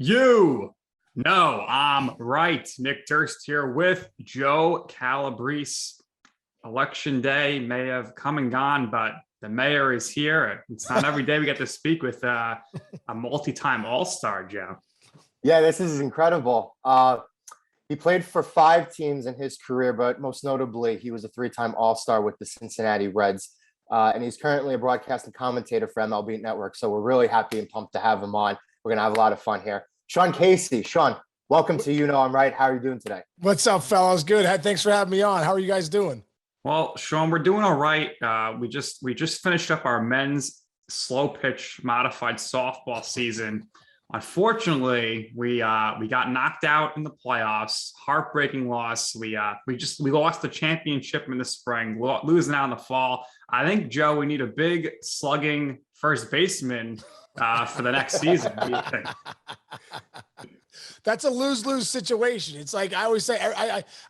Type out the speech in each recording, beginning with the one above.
You. No, I'm right. Nick Durst here with Joe Calabrese. Election day may have come and gone, but the mayor is here. It's not every day we get to speak with a multi-time All-Star, Joe. Yeah, this is incredible. He played for 5 teams in his career, but most notably, he was a 3-time All-Star with the Cincinnati Reds. And he's currently a broadcast and commentator for MLB Network. So we're really happy and pumped to have him on. We're going to have a lot of fun here. Sean Casey. Sean, welcome to You Know I'm Right. How are you doing today? What's up, fellas? Good. Thanks for having me on. How are you guys doing? Well, Sean, we're doing all right. We just finished up our men's slow pitch modified softball season. Unfortunately, we got knocked out in the playoffs. Heartbreaking loss. We lost the championship in the spring, losing out in the fall. I think, Joe, we need a big slugging first baseman for the next season. What do you think? That's a lose-lose situation. It's like I always say,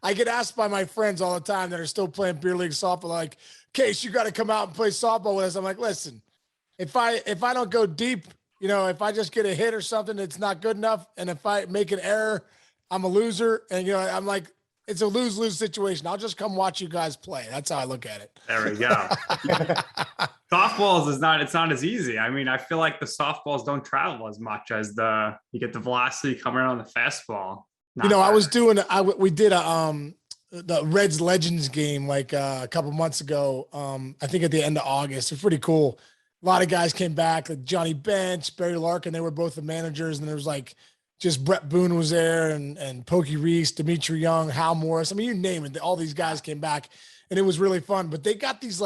I get asked by my friends all the time that are still playing beer league softball, like, Case, you got to come out and play softball with us. I'm like, listen, if I don't go deep, you know, if I just get a hit or something, it's not good enough. And if I make an error, I'm a loser. And, you know, I'm like, it's a lose-lose situation. I'll just come watch you guys play. That's how I look at it. There we go. Softballs it's not as easy. I mean, I feel like the softballs don't travel as much as you get the velocity coming on the fastball. You know, we did the Reds Legends game like a couple months ago. I think at the end of August. It's pretty cool. A lot of guys came back, like Johnny Bench, Barry Larkin. They were both the managers, and there was like just Brett Boone was there, and Pokey Reese, Dimitri Young, Hal Morris. I mean, you name it. All these guys came back, and it was really fun. But they got these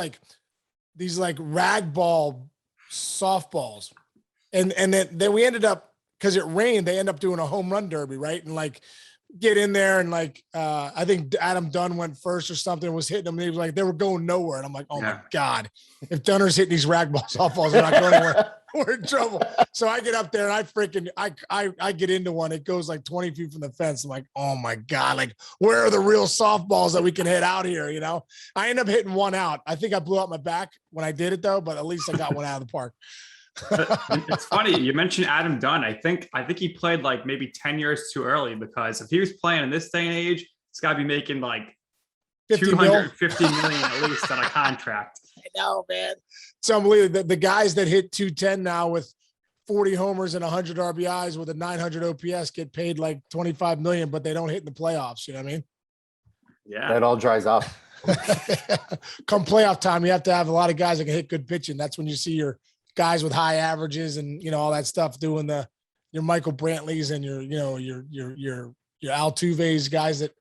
rag ball softballs, and then we ended up, because it rained, they end up doing a home run derby, right? And like get in there, and like I think Adam Dunn went first or something, was hitting them, and he was like, they were going nowhere, and I'm like, oh my God, if Dunner's hitting these rag ball softballs, they're not going anywhere. We're in trouble. So I get up there and I get into one. It goes like 20 feet from the fence. I'm like, oh my God, like where are the real softballs that we can hit out here? You know, I end up hitting one out. I think I blew out my back when I did it though, but at least I got one out of the park. It's funny you mentioned Adam Dunn. I think he played like maybe 10 years too early, because if he was playing in this day and age, he's got to be making like 250 million at least on a contract. I know, man. It's unbelievable. The guys that hit 210 now with 40 homers and 100 RBIs with a 900 OPS get paid like 25 million, but they don't hit in the playoffs. You know what I mean? Yeah. That all dries up. Come playoff time, you have to have a lot of guys that can hit good pitching. That's when you see your guys with high averages and, you know, all that stuff doing your Michael Brantleys and your Altuve's, guys that,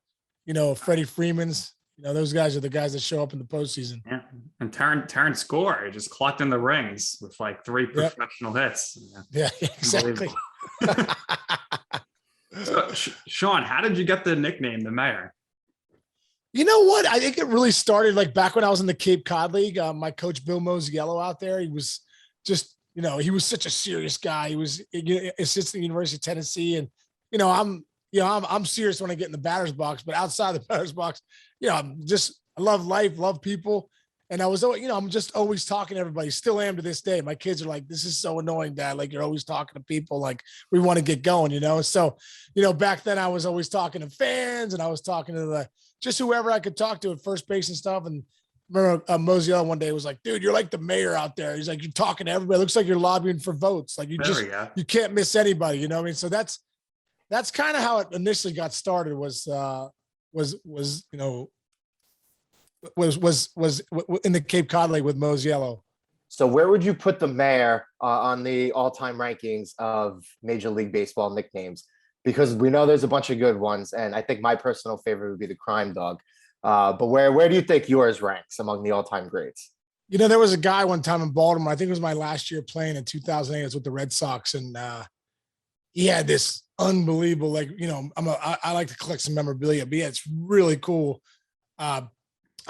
you know, Freddie Freeman's. You know, those guys are the guys that show up in the postseason. Yeah, and Terrence Gore just collecting the rings with like 3 professional hits. Yeah, exactly. So, Sean, how did you get the nickname, the Mayor? You know what? I think it really started like back when I was in the Cape Cod League. My coach, Bill Mosiello, out there, he was just, you know, he was such a serious guy. He was assistant at the University of Tennessee. And, you know, I'm serious when I get in the batter's box, but outside the batter's box, you know, I love life, love people. And I was, you know, I'm just always talking to everybody, still am to this day. My kids are like, this is so annoying, Dad. Like, you're always talking to people. Like, we want to get going, you know? So, you know, back then I was always talking to fans, and I was talking to just whoever I could talk to at first base and stuff. And I remember Mosiello one day was like, dude, you're like the mayor out there. He's like, you're talking to everybody. It looks like you're lobbying for votes. Like, you can't miss anybody, you know what I mean? So that's kind of how it initially got started, was in the Cape Cod League with Mosiello. So where would you put the Mayor on the all-time rankings of Major League Baseball nicknames? Because we know there's a bunch of good ones, and I think my personal favorite would be the Crime Dog. But where do you think yours ranks among the all-time greats? You know, there was a guy one time in Baltimore, I think it was my last year playing in 2008, it was with the Red Sox, and he had this unbelievable, like, you know, I like to collect some memorabilia, but yeah, it's really cool. I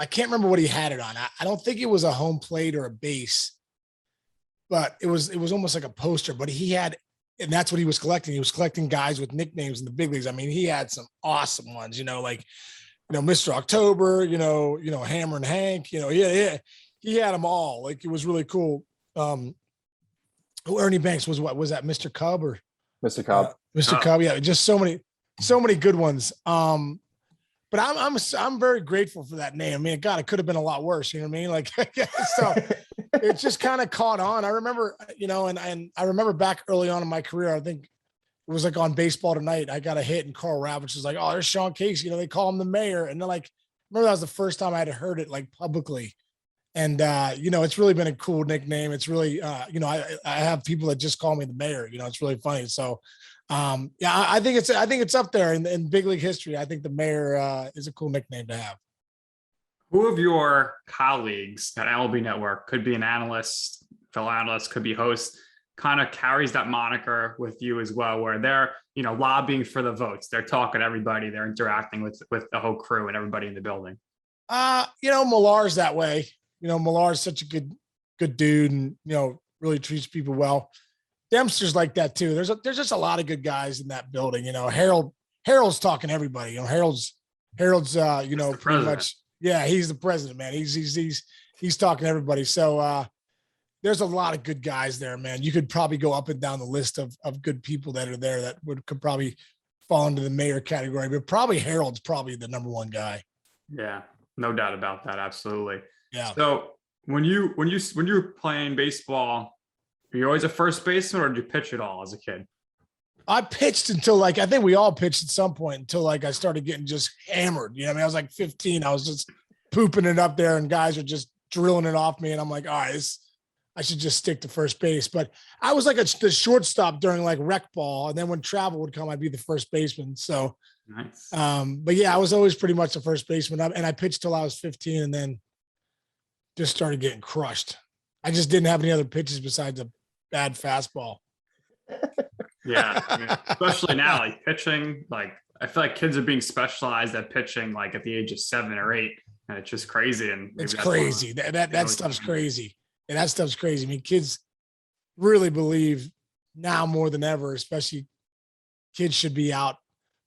can't remember what he had it on. I don't think it was a home plate or a base, but it was almost like a poster. But he had, and that's what he was collecting. He was collecting guys with nicknames in the big leagues. I mean, he had some awesome ones, you know, like, you know, Mr. October, you know, Hammer and Hank, you know, yeah. He had them all. Like, it was really cool. Ernie Banks was that Mr. Cub or Mr. Cobb. Mr. Cobb. Yeah, just so many good ones. But I'm very grateful for that name. I mean, God, it could have been a lot worse. You know what I mean? Like, so it just kind of caught on. I remember, and I remember back early on in my career, I think it was like on Baseball Tonight, I got a hit and Carl Ravitch was like, "Oh, there's Sean Casey." They call him the mayor. And then like, remember that was the first time I had heard it like publicly. And, it's really been a cool nickname. It's really, I have people that just call me the mayor, it's really funny. So, I think it's up there in big league history. I think the mayor is a cool nickname to have. Who of your colleagues at MLB Network, could be an analyst, fellow analyst, could be host, kind of carries that moniker with you as well, where they're, lobbying for the votes. They're talking to everybody. They're interacting with the whole crew and everybody in the building. Millar's that way. Millar's such a good dude and, really treats people well. Dempster's like that too. There's just a lot of good guys in that building. Harold's talking to everybody. Harold's pretty much, yeah, he's the president, man. He's talking to everybody. So there's a lot of good guys there, man. You could probably go up and down the list of good people that are there that could probably fall into the mayor category, but probably Harold's probably the number one guy. Yeah, no doubt about that. Absolutely. Yeah. So when you were playing baseball, were you always a first baseman, or did you pitch at all as a kid? I pitched until I think we all pitched at some point until I started getting just hammered. I was like 15. I was just pooping it up there and guys are just drilling it off me. And I'm like, all right, I should just stick to first base. But I was like the shortstop during like rec ball. And then when travel would come, I'd be the first baseman. So, nice. But yeah, I was always pretty much the first baseman. And I pitched till I was 15 and then just started getting crushed. I just didn't have any other pitches besides a bad fastball. Yeah. Especially now, like pitching, like I feel like kids are being specialized at pitching like at the age of 7 or 8. And it's just crazy. And it's crazy. That stuff's crazy. And that stuff's crazy. I mean, kids really believe now more than ever, especially kids should be out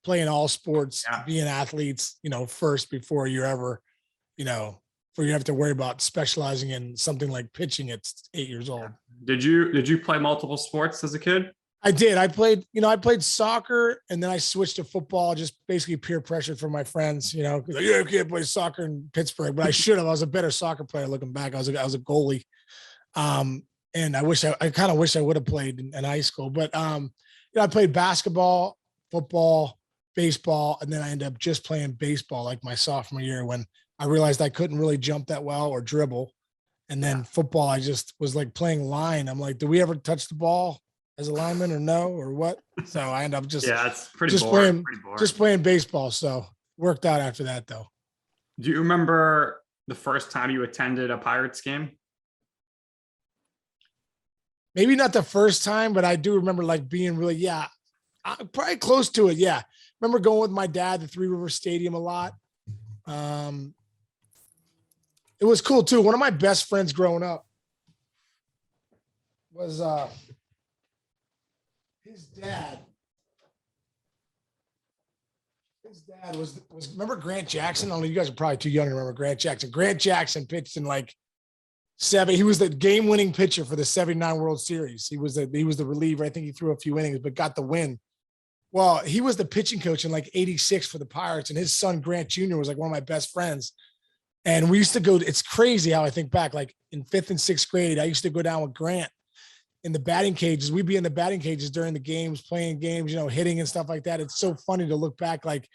playing all sports, being athletes, first before you're ever, before you have to worry about specializing in something like pitching at 8 years old. Did you play multiple sports as a kid? I did. I played soccer and then I switched to football, just basically peer pressure from my friends, like, you can't play soccer in Pittsburgh, but I should have. I was a better soccer player looking back. I was a goalie. And I kind of wish I would have played in high school, but, I played basketball, football, baseball, and then I ended up just playing baseball like my sophomore year when I realized I couldn't really jump that well or dribble. And then football, I just was like playing line. I'm like, do we ever touch the ball as a lineman or no, or what? So I ended up it's pretty boring. Just playing baseball. So worked out after that though. Do you remember the first time you attended a Pirates game? Maybe not the first time, but I do remember like being really, probably close to it. Yeah. Remember going with my dad to Three River Stadium a lot. It was cool too. One of my best friends growing up was his dad. His dad was remember Grant Jackson? I don't know, you guys are probably too young to remember Grant Jackson. Grant Jackson pitched in like he was the game-winning pitcher for the 79 World Series. He was the reliever. I think he threw a few innings, but got the win. Well, he was the pitching coach in like 86 for the Pirates, and his son Grant Jr. was like one of my best friends. And we used to go, it's crazy how I think back, like in 5th and 6th grade, I used to go down with Grant in the batting cages. We'd be in the batting cages during the games, playing games, hitting and stuff like that. It's so funny to look back. Like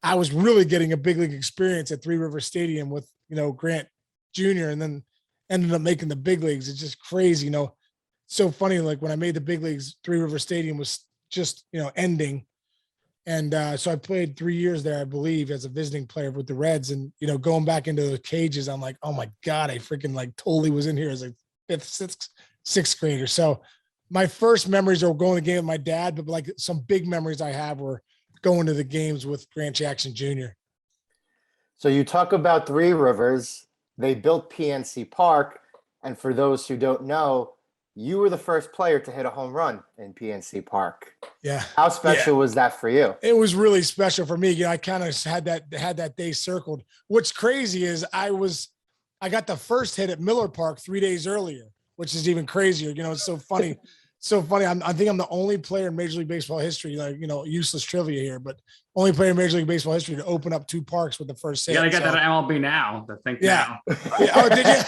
I was really getting a big league experience at Three River Stadium with, Grant Jr. and then ended up making the big leagues. It's just crazy. So funny. Like when I made the big leagues, Three River Stadium was just, ending. And so I played 3 years there, I believe, as a visiting player with the Reds. And, going back into the cages, I'm like, oh my God, I freaking like totally was in here as a 5th, 6th grader. So my first memories are going to the game with my dad, but like some big memories I have were going to the games with Grant Jackson Jr. So you talk about Three Rivers. They built PNC Park. And for those who don't know, you were the first player to hit a home run in PNC Park. Yeah. How special was that for you? It was really special for me. I kind of had that day circled. What's crazy is I got the first hit at Miller Park 3 days earlier, which is even crazier. It's so funny. so funny. I think I'm the only player in Major League Baseball history, like, useless trivia here, but only player in Major League Baseball history to open up 2 parks with the first hit. You got to get that at MLB now. Yeah. Now. Yeah. Oh, did you?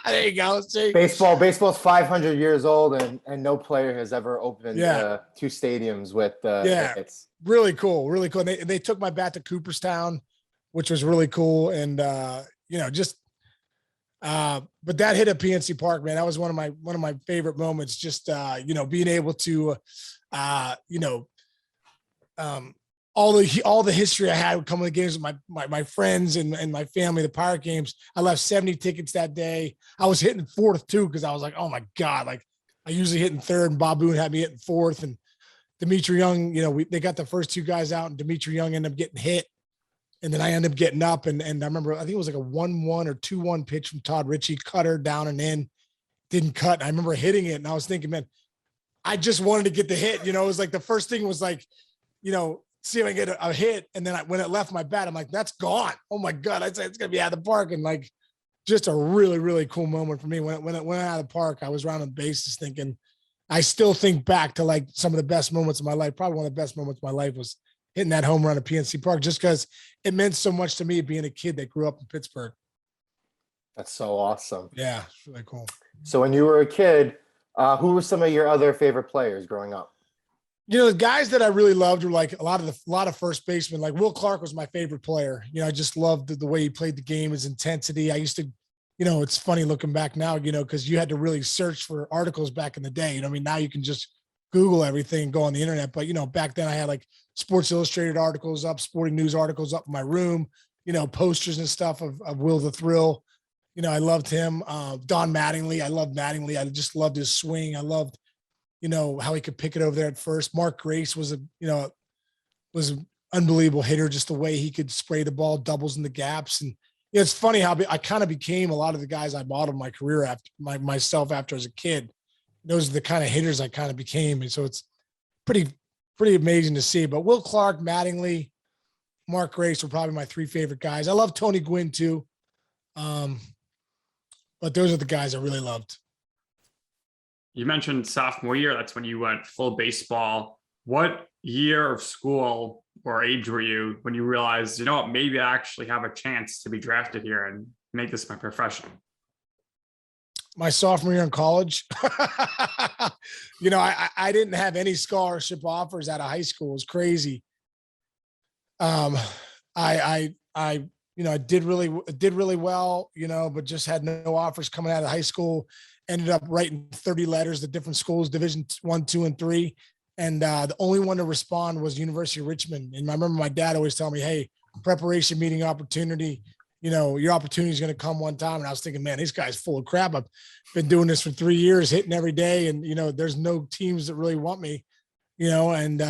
There you go. See? Baseball's 500 years old, and no player has ever opened 2 stadiums with hits. Really cool. Really cool. And they took my bat to Cooperstown, which was really cool. And, but that hit at PNC Park, man, that was one of my favorite moments. Just being able to, all the history I had would come to the games with my friends and my family, the Pirate games. I left 70 tickets that day. I was hitting 4th too, because I was like, oh my God, like I usually hit in 3rd, and Bob Boone had me hitting 4th, and Dimitri Young, they got the first 2 guys out, and Dimitri Young ended up getting hit. And then I ended up getting up, and I remember, I think it was like a 1-1 or 2-1 pitch from Todd Ritchie, cutter down and in, didn't cut. I remember hitting it, and I was thinking, man, I just wanted to get the hit. It was like the first thing was like, see if I get a hit. And then when it left my bat, I'm like, that's gone. Oh my God. I'd say it's going to be out of the park. And like, just a really, really cool moment for me. When it went out of the park, I was rounding the bases thinking, I still think back to like some of the best moments of my life. Probably one of the best moments of my life was hitting that home run at PNC Park, just because it meant so much to me being a kid that grew up in Pittsburgh. That's so awesome. Yeah, it's really cool. So when you were a kid, who were some of your other favorite players growing up? The guys that I really loved were like a lot of first basemen. Like Will Clark was my favorite player. I just loved the way he played the game, his intensity. I used to, it's funny looking back now, because you had to really search for articles back in the day. Now you can just Google everything and go on the internet. But, back then I had like Sports Illustrated articles up, sporting news articles up in my room, posters and stuff of Will the Thrill. I loved him. Don Mattingly. I loved Mattingly. I just loved his swing. I loved, how he could pick it over there at first. Mark Grace was an unbelievable hitter, just the way he could spray the ball, doubles in the gaps. And it's funny how I kind of became a lot of the guys I modeled my career after myself after as a kid. Those are the kind of hitters I kind of became. And so it's pretty amazing to see. But Will Clark, Mattingly, Mark Grace were probably my 3 favorite guys. I love Tony Gwynn too. But those are the guys I really loved. You mentioned sophomore year. That's when you went full baseball. What year of school or age were you when you realized, maybe I actually have a chance to be drafted here and make this my profession? My sophomore year in college. I didn't have any scholarship offers out of high school. It was crazy. I did really well, but just had no offers coming out of high school. Ended up writing 30 letters to different schools, Division 1, 2, and 3. And the only one to respond was University of Richmond. And I remember my dad always telling me, hey, preparation meeting opportunity, your opportunity is going to come one time. And I was thinking, man, this guy's full of crap. I've been doing this for 3 years, hitting every day. And, there's no teams that really want me, and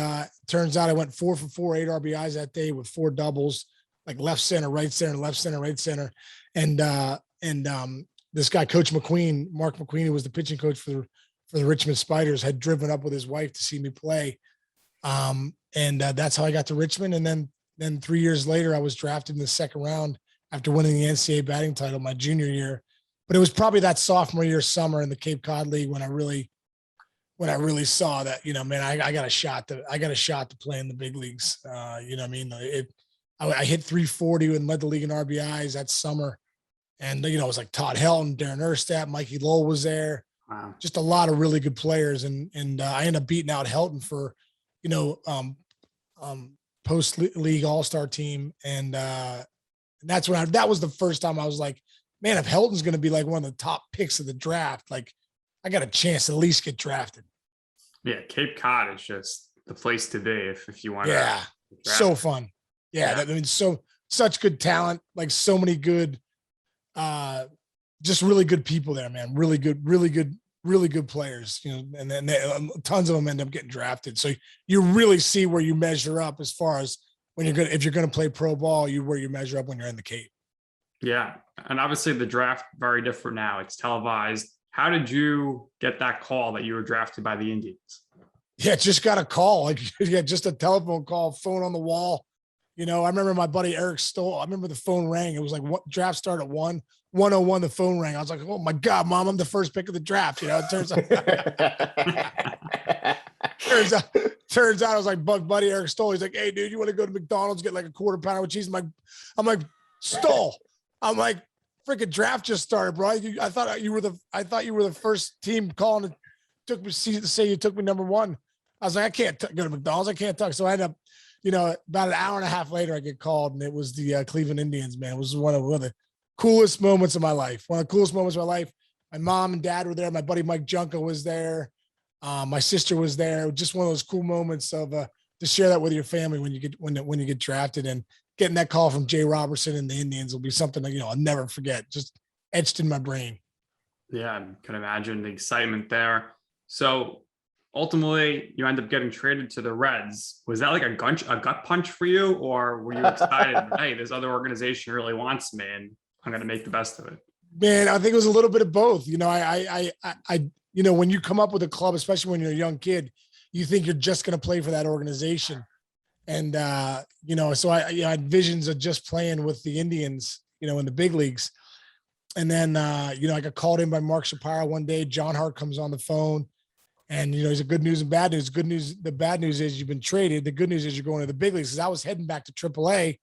turns out I went 4 for 4, 8 RBIs that day with 4 doubles, like left center, right center, left center, right center. And this guy, Coach McQueen, Mark McQueen, who was the pitching coach for the Richmond Spiders, had driven up with his wife to see me play. That's how I got to Richmond. And then 3 years later, I was drafted in the 2nd round after winning the NCAA batting title my junior year. But it was probably that sophomore year summer in the Cape Cod League when I really saw that, man, I got a shot to play in the big leagues. I hit 340 and led the league in RBIs that summer. And, it was like Todd Helton, Darren Erstad, Mikey Lowell was there. Wow. Just a lot of really good players. And I ended up beating out Helton for, post-league all-star team. And that's when that was the first time I was like, man, if Helton's going to be like one of the top picks of the draft, like I got a chance to at least get drafted. Yeah. Cape Cod is just the place to be if you want to. So fun. Yeah. Such good talent, like so many good, just really good people there, man. Really good players, and then tons of them end up getting drafted. So you really see where you measure up as far as if you're going to play pro ball, where you measure up when you're in the Cape. Yeah. And obviously the draft, very different now. It's televised. How did you get that call that you were drafted by the Indians? Yeah, just got a call, just a telephone call, phone on the wall. I remember my buddy Eric Stoll. I remember the phone rang. It was like, what, draft start at 1 101, the phone rang. I was like, oh my God, Mom, I'm the first pick of the draft. You know, it turns out I was like Bug Buddy Eric Stoll. He's like, hey, dude, you want to go to McDonald's, get like a quarter pounder with cheese? I'm like, Stoll. I'm like, freaking draft just started, bro. I thought you were the first team calling. It took me to say you took me number one. I was like, I can't go to McDonald's. I can't talk. So I ended up, about an hour and a half later, I get called, and it was the Cleveland Indians, man. It was one of the coolest moments of my life. One of the coolest moments of my life. My mom and dad were there. My buddy Mike Junko was there. My sister was there. Just one of those cool moments of to share that with your family when you get drafted, and getting that call from Jay Robertson and the Indians will be something that, I'll never forget. Just etched in my brain. Yeah, I can imagine the excitement there. So ultimately, you end up getting traded to the Reds. Was that like a gut punch for you, or were you excited? Hey, this other organization really wants me, and I'm going to make the best of it? Man, I think it was a little bit of both. When you come up with a club, especially when you're a young kid, you think you're just going to play for that organization. And, so I had visions of just playing with the Indians, in the big leagues. And then, I got called in by Mark Shapiro one day. John Hart comes on the phone, and, he's a good news and bad news. Good news. The bad news is you've been traded. The good news is you're going to the big leagues. Because I was heading back to AAA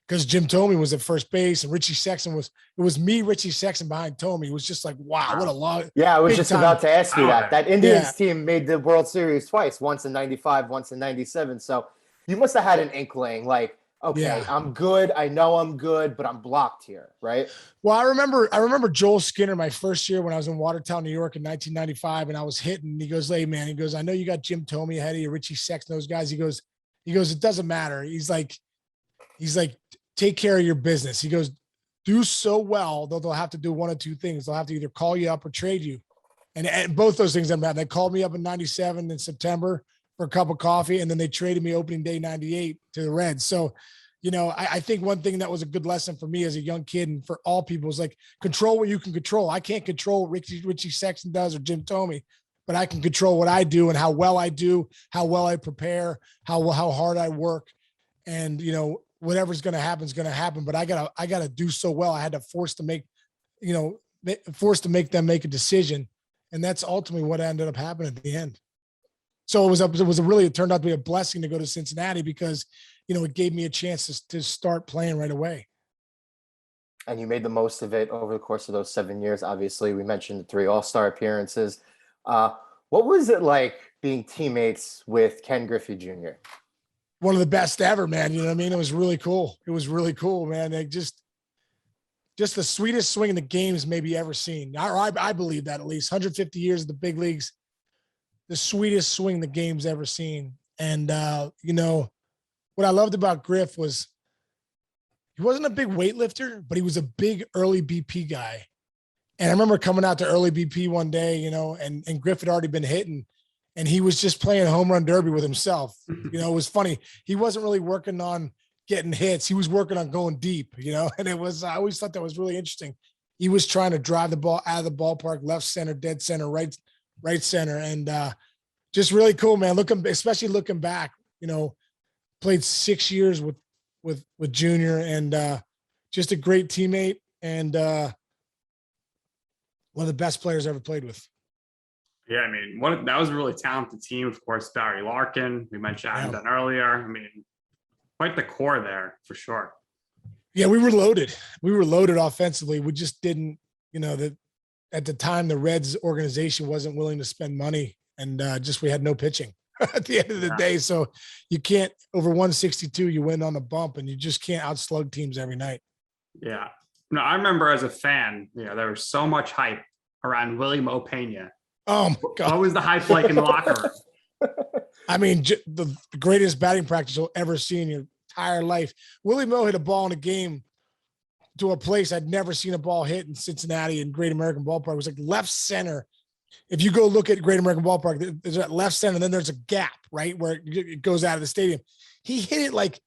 because Jim Thome was at first base, and Richie Sexton it was me, Richie Sexton behind Thome. It was just like, wow, what a long. Yeah, I was just about to ask you that. That Indians team made the World Series twice, once in 95, once in 97. So you must have had an inkling like, okay, I'm good. I know I'm good, but I'm blocked here, right? Well, I remember Joel Skinner my first year when I was in Watertown, New York in 1995, and I was hitting. He goes, hey, man, I know you got Jim Thome ahead of you, Richie Sexton, those guys. He goes, it doesn't matter. He's like, take care of your business. He goes, do so well, though they'll have to do one of two things. They'll have to either call you up or trade you. And both those things didn't matter. They called me up in 97 in September for a cup of coffee, and then they traded me opening day 98 to the Reds. So, I think one thing that was a good lesson for me as a young kid and for all people is like, control what you can control. I can't control what Richie Sexton does or Jim Thome, but I can control what I do and how well I do, how well I prepare, how hard I work. And, whatever's going to happen is going to happen, but I gotta do so well. I had to force to make them make a decision. And that's ultimately what ended up happening at the end. So it turned out to be a blessing to go to Cincinnati because, it gave me a chance to start playing right away. And you made the most of it over the course of those 7 years. Obviously, we mentioned the 3 All-Star appearances. What was it like being teammates with Ken Griffey Jr.? One of the best ever, man. You know what I mean? It was really cool. It was really cool, man. Like just the sweetest swing in the games maybe ever seen. I believe that, at least 150 years of the big leagues, the sweetest swing the game's ever seen. And, what I loved about Griff was he wasn't a big weightlifter, but he was a big early BP guy. And I remember coming out to early BP one day, and Griff had already been hitting, and he was just playing home run derby with himself. It was funny. He wasn't really working on getting hits. He was working on going deep, and I always thought that was really interesting. He was trying to drive the ball out of the ballpark, left center, dead center, right center. And just really cool, man. Especially looking back, played 6 years with Junior, and just a great teammate, and one of the best players I ever played with. Yeah, I mean, that was a really talented team. Of course, Barry Larkin, we mentioned Adam earlier. I mean, quite the core there for sure. Yeah, we were loaded. We were loaded offensively. We just didn't, at the time, the Reds organization wasn't willing to spend money, and we had no pitching at the end of the day. So you can't, over 162, you win on the bump, and you just can't outslug teams every night. Yeah. No, I remember as a fan, there was so much hype around Willie Mo Pena. Oh my God. What was the hype like in the locker room? I mean, the greatest batting practice you'll ever see in your entire life. Willie Mo hit a ball in a game to a place I'd never seen a ball hit in Cincinnati in Great American Ballpark. It was like left center. If you go look at Great American Ballpark, there's that left center, and then there's a gap, right, where it goes out of the stadium. He hit it like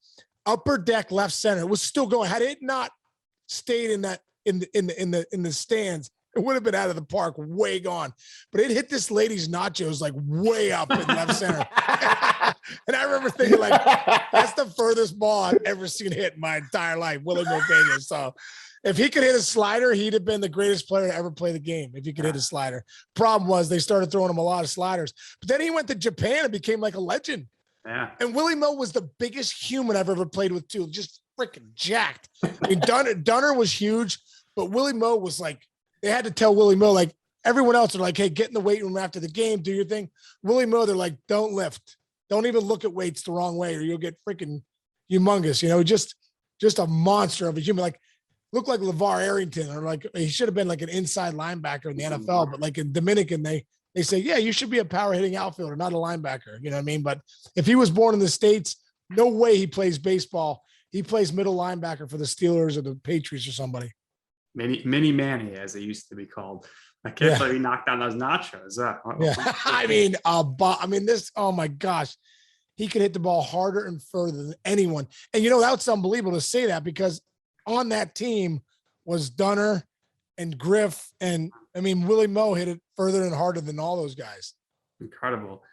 upper deck left center. It was still going. Had it not stayed in the stands, it would have been out of the park, way gone. But it hit this lady's nachos like way up in left center. And I remember thinking, like, that's the furthest ball I've ever seen hit in my entire life, Willie Mo Pena. So If he could hit a slider, he'd have been the greatest player to ever play the game. If he could hit a slider. Problem was they started throwing him a lot of sliders. But then he went to Japan and became like a legend. Yeah. And Willie Mo was the biggest human I've ever played with too. Just freaking jacked. I mean, Dunner was huge, but Willie Mo was like, they had to tell Willie Mo, like everyone else are like, hey, get in the weight room after the game, do your thing. Willie Mo, they're like, don't lift. Don't even look at weights the wrong way or you'll get freaking humongous, just a monster of a human. Like, looked like LeVar Arrington, or like he should have been like an inside linebacker in the NFL, but like in Dominican, they say, yeah, you should be a power hitting outfielder, not a linebacker. You know what I mean? But if he was born in the States, no way he plays baseball. He plays middle linebacker for the Steelers or the Patriots or somebody. Mini Manny, as it used to be called. I can't believe he knocked down those nachos. Oh my gosh. He could hit the ball harder and further than anyone. And that's unbelievable to say that, because on that team was Dunner and Griff. And Willie Mo hit it further and harder than all those guys. Incredible.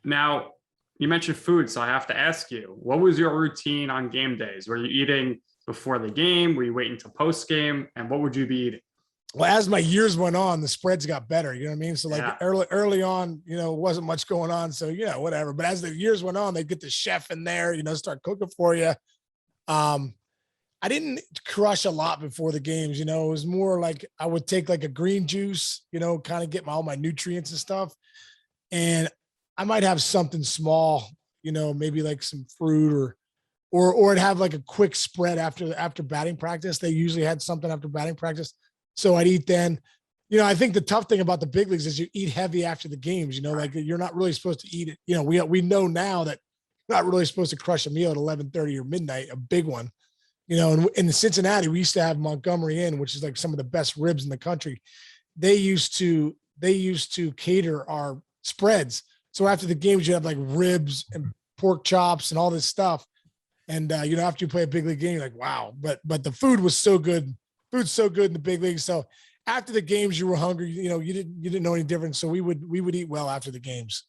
Now, you mentioned food, so I have to ask you, what was your routine on game days? Were you eating before the game? Were you waiting until post game? And what would you be eating? Well, as my years went on, the spreads got better. You know what I mean? So early on, wasn't much going on. So, whatever. But as the years went on, they'd get the chef in there, start cooking for you. I didn't crush a lot before the games. It was more like I would take like a green juice, kind of get all my nutrients and stuff. And I might have something small, maybe like some fruit or I'd have like a quick spread after batting practice. They usually had something after batting practice. So I'd eat then. I think the tough thing about the big leagues is you eat heavy after the games, like you're not really supposed to eat it. We know now that you're not really supposed to crush a meal at 11:30 or midnight, a big one. And in Cincinnati, we used to have Montgomery Inn, which is like some of the best ribs in the country. They used to cater our spreads. So after the games, you have like ribs and pork chops and all this stuff. And after you play a big league game, you're like, wow. But the food was so good. Food's so good in the big leagues. So after the games, you were hungry. You didn't know any difference. So we would eat well after the games.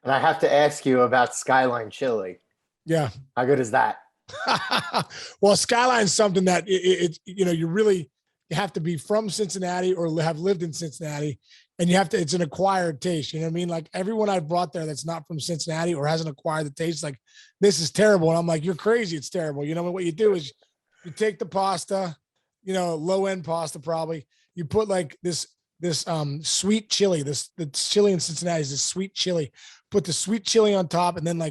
And I have to ask you about Skyline Chili. Yeah. How good is that? Well, Skyline's something that you have to be from Cincinnati or have lived in Cincinnati, and it's an acquired taste. You know what I mean? Like everyone I've brought there that's not from Cincinnati or hasn't acquired the taste, like this is terrible. And I'm like, you're crazy. It's terrible. What you do is you take the pasta, low end pasta, probably you put like this sweet chili, the chili in Cincinnati is this sweet chili, put the sweet chili on top. And then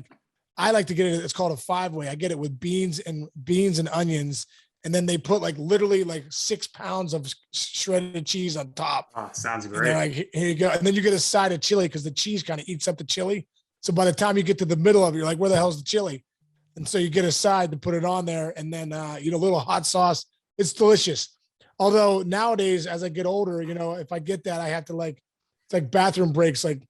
I like to get it. It's called a 5-way. I get it with beans and onions. And then they put literally 6 pounds of shredded cheese on top. Oh, sounds great. And here you go. And then you get a side of chili because the cheese kind of eats up the chili. So by the time you get to the middle of it, you're like, where the hell's the chili? And so you get a side to put it on there. And then, a little hot sauce. It's delicious. Although nowadays, as I get older, if I get that, I have to it's like bathroom breaks. Like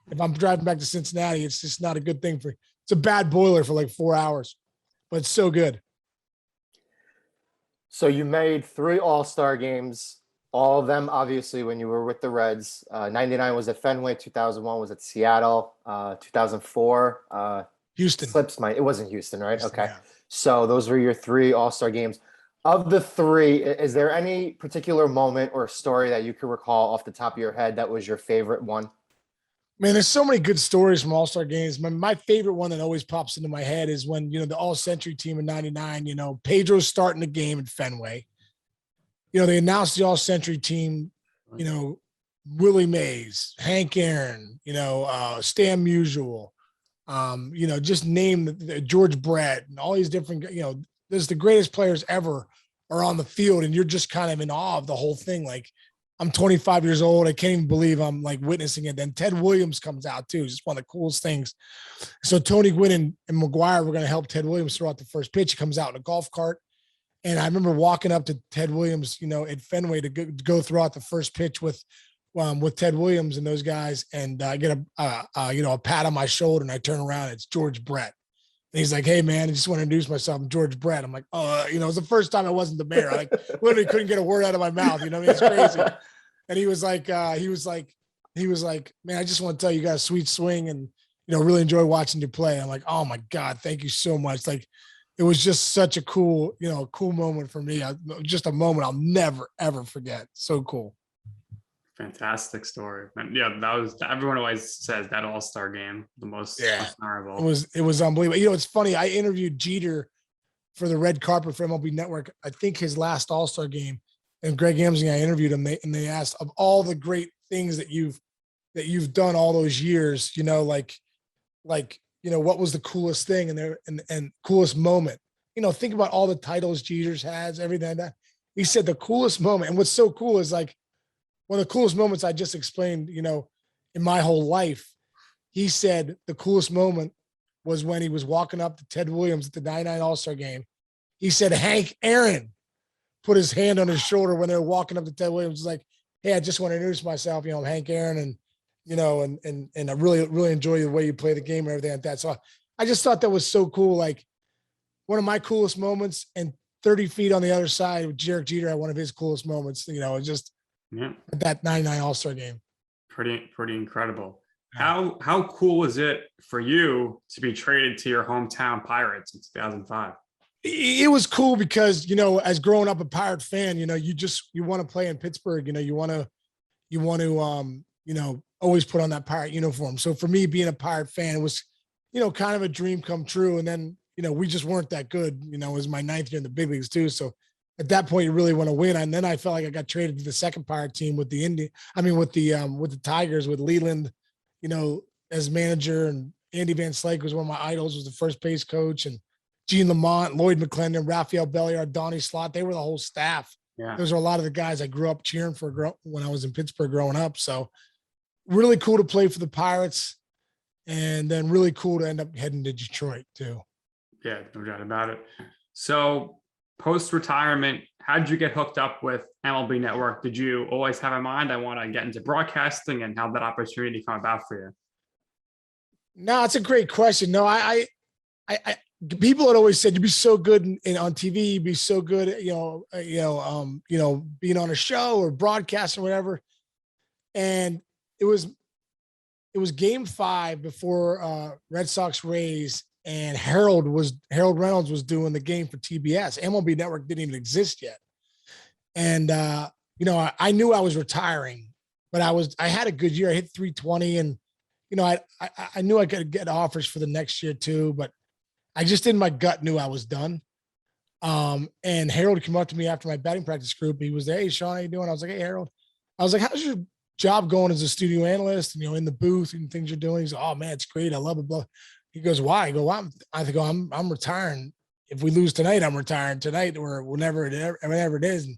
if I'm driving back to Cincinnati, it's just not a good thing it's a bad boiler for 4 hours, but it's so good. So you made 3 All-Star games, all of them, obviously, when you were with the Reds. 99 was at Fenway, 2001 was at Seattle, 2004. Houston. It wasn't Houston, right? Houston, okay. Yeah. So those were your 3 All-Star games. Of the 3, is there any particular moment or story that you could recall off the top of your head that was your favorite one? Man, there's so many good stories from All-Star games. My favorite one that always pops into my head is when, the All-Century team in 99, Pedro's starting the game at Fenway. They announced the All-Century team, Willie Mays, Hank Aaron, Stan Musial, just name the George Brett and all these different, there's the greatest players ever are on the field, and you're just kind of in awe of the whole thing. I'm 25 years old. I can't even believe I'm witnessing it. Then Ted Williams comes out too. It's just one of the coolest things. So Tony Gwynn and McGuire were going to help Ted Williams throw out the first pitch. He comes out in a golf cart. And I remember walking up to Ted Williams, at Fenway to go throw out the first pitch with Ted Williams and those guys. And I get a pat on my shoulder, and I turn around. It's George Brett. And he's like, hey, man, I just want to introduce myself. I'm George Brett. I'm like, it was the first time I wasn't the mayor. I literally couldn't get a word out of my mouth. It's crazy. And he was like, man, I just want to tell you, you got a sweet swing and, really enjoy watching you play. I'm like, oh my God, thank you so much. it was just such a cool, cool moment for me. Just a moment I'll never, ever forget. So cool. Fantastic story. And yeah, that was, everyone always says that All-Star game, the most memorable. It was unbelievable. It's funny. I interviewed Jeter for the red carpet for MLB Network. I think his last All-Star game, and Greg Amsing, I interviewed him, and they asked, of all the great things that you've done all those years, what was the coolest thing and coolest moment? Think about all the titles Jeter's has, everything like that. He said the coolest moment, and what's so cool is like one of the coolest moments I just explained, in my whole life. He said the coolest moment was when he was walking up to Ted Williams at the 99 All-Star game. He said Hank Aaron put his hand on his shoulder when they were walking up to Ted Williams. He's like, hey, I just want to introduce myself. I'm Hank Aaron, and I really, really enjoy the way you play the game and everything like that. So I just thought that was so cool. Like one of my coolest moments, and 30 feet on the other side with Derek Jeter had one of his coolest moments, just that 99 All-Star game. Pretty incredible. How cool is it for you to be traded to your hometown Pirates in 2005? It was cool because, as growing up a Pirate fan, you want to play in Pittsburgh, you want to always put on that Pirate uniform. So for me, being a Pirate fan, it was, kind of a dream come true. And then, we just weren't that good, it was my 9th year in the big leagues too. So at that point you really want to win. And then I felt like I got traded to the second Pirate team with the Tigers, with Leland, as manager, and Andy Van Slyke was one of my idols, was the first base coach, and Gene Lamont, Lloyd McClendon, Rafael Belliard, Donnie Slott. They were the whole staff. Yeah. Those are a lot of the guys I grew up cheering for when I was in Pittsburgh growing up. So really cool to play for the Pirates, and then really cool to end up heading to Detroit too. Yeah, no doubt about it. So post-retirement, how did you get hooked up with MLB Network? Did you always have in mind, I want to get into broadcasting, and how that opportunity come about for you? No, it's a great question. No, I people had always said you'd be so good on TV, you'd be so good, being on a show or broadcast or whatever. And it was game 5 before Red Sox Rays, and Harold Reynolds was doing the game for TBS. MLB Network didn't even exist yet. And, I knew I was retiring, but I had a good year. I hit 320, and, I knew I could get offers for the next year too, but I just in my gut knew I was done. And Harold came up to me after my batting practice group. He was there. Hey, Sean, how you doing? I was like, hey, Harold. I was like, how's your job going as a studio analyst and, in the booth and things you're doing? He's like, oh man, it's great. I love it. Blah. He goes, why? I go, I think I'm retiring. If we lose tonight, I'm retiring tonight, or whenever it is. And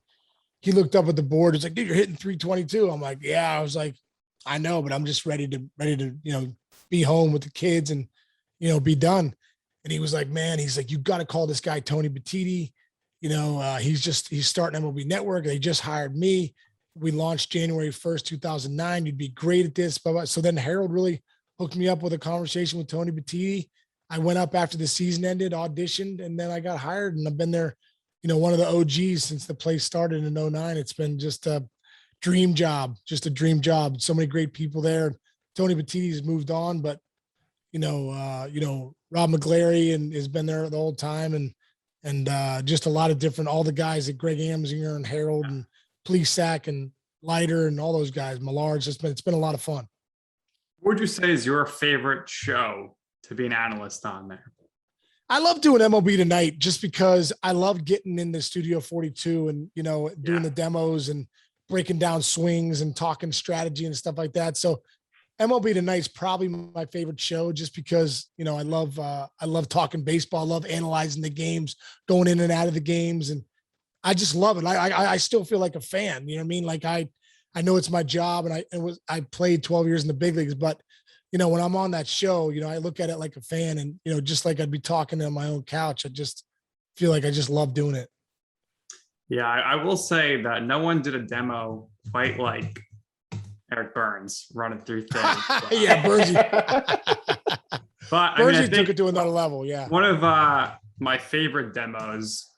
he looked up at the board. He's like, dude, you're hitting 322. I'm like, yeah. I was like, I know, but I'm just ready to, be home with the kids and, be done. And he was like, man, he's like, you got to call this guy, Tony Batiti. He's starting MLB Network. They just hired me. We launched January 1st, 2009. You'd be great at this. So then Harold really hooked me up with a conversation with Tony Batiti. I went up after the season ended, auditioned, and then I got hired, and I've been there, one of the OGs since the place started in 2009. It's been just a dream job. So many great people there. Tony Batiti's moved on, but Rob McGlary and has been there the whole time, and just a lot of different, all the guys at Greg Amsinger and Harold and Plesac and Leiter and all those guys, Millard. It's been a lot of fun. What would you say is your favorite show to be an analyst on there? I love doing MLB Tonight just because I love getting in the Studio 42 and, doing the demos and breaking down swings and talking strategy and stuff like that. So MLB Tonight's probably my favorite show just because, I love talking baseball. I love analyzing the games, going in and out of the games. And I just love it. I still feel like a fan, you know what I mean? Like I know it's my job, and I played 12 years in the big leagues, but when I'm on that show, I look at it like a fan, and, just like I'd be talking on my own couch. I just feel like I just love doing it. Yeah. I will say that no one did a demo quite like Eric Burns running through things. Yeah. Burnsy. But Burnsy took it to another level. Yeah. One of my favorite demos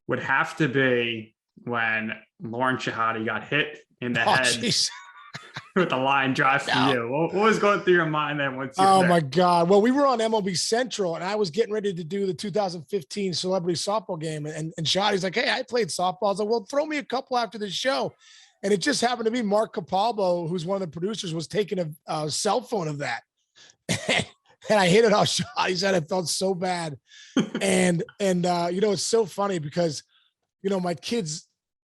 would have to be when Lauren Shehadi got hit in the head Geez. with the line drive from you. What was going through your mind then? Once Oh my God. Well, we were on MLB Central and I was getting ready to do the 2015 celebrity softball game. And Shehadi's like, hey, I played softball. I was like, well, throw me a couple after the show. And it just happened to be Mark Capalbo, who's one of the producers, was taking a cell phone of that. And I hit it off Shehadi's head. I felt so bad. And it's so funny because, my kids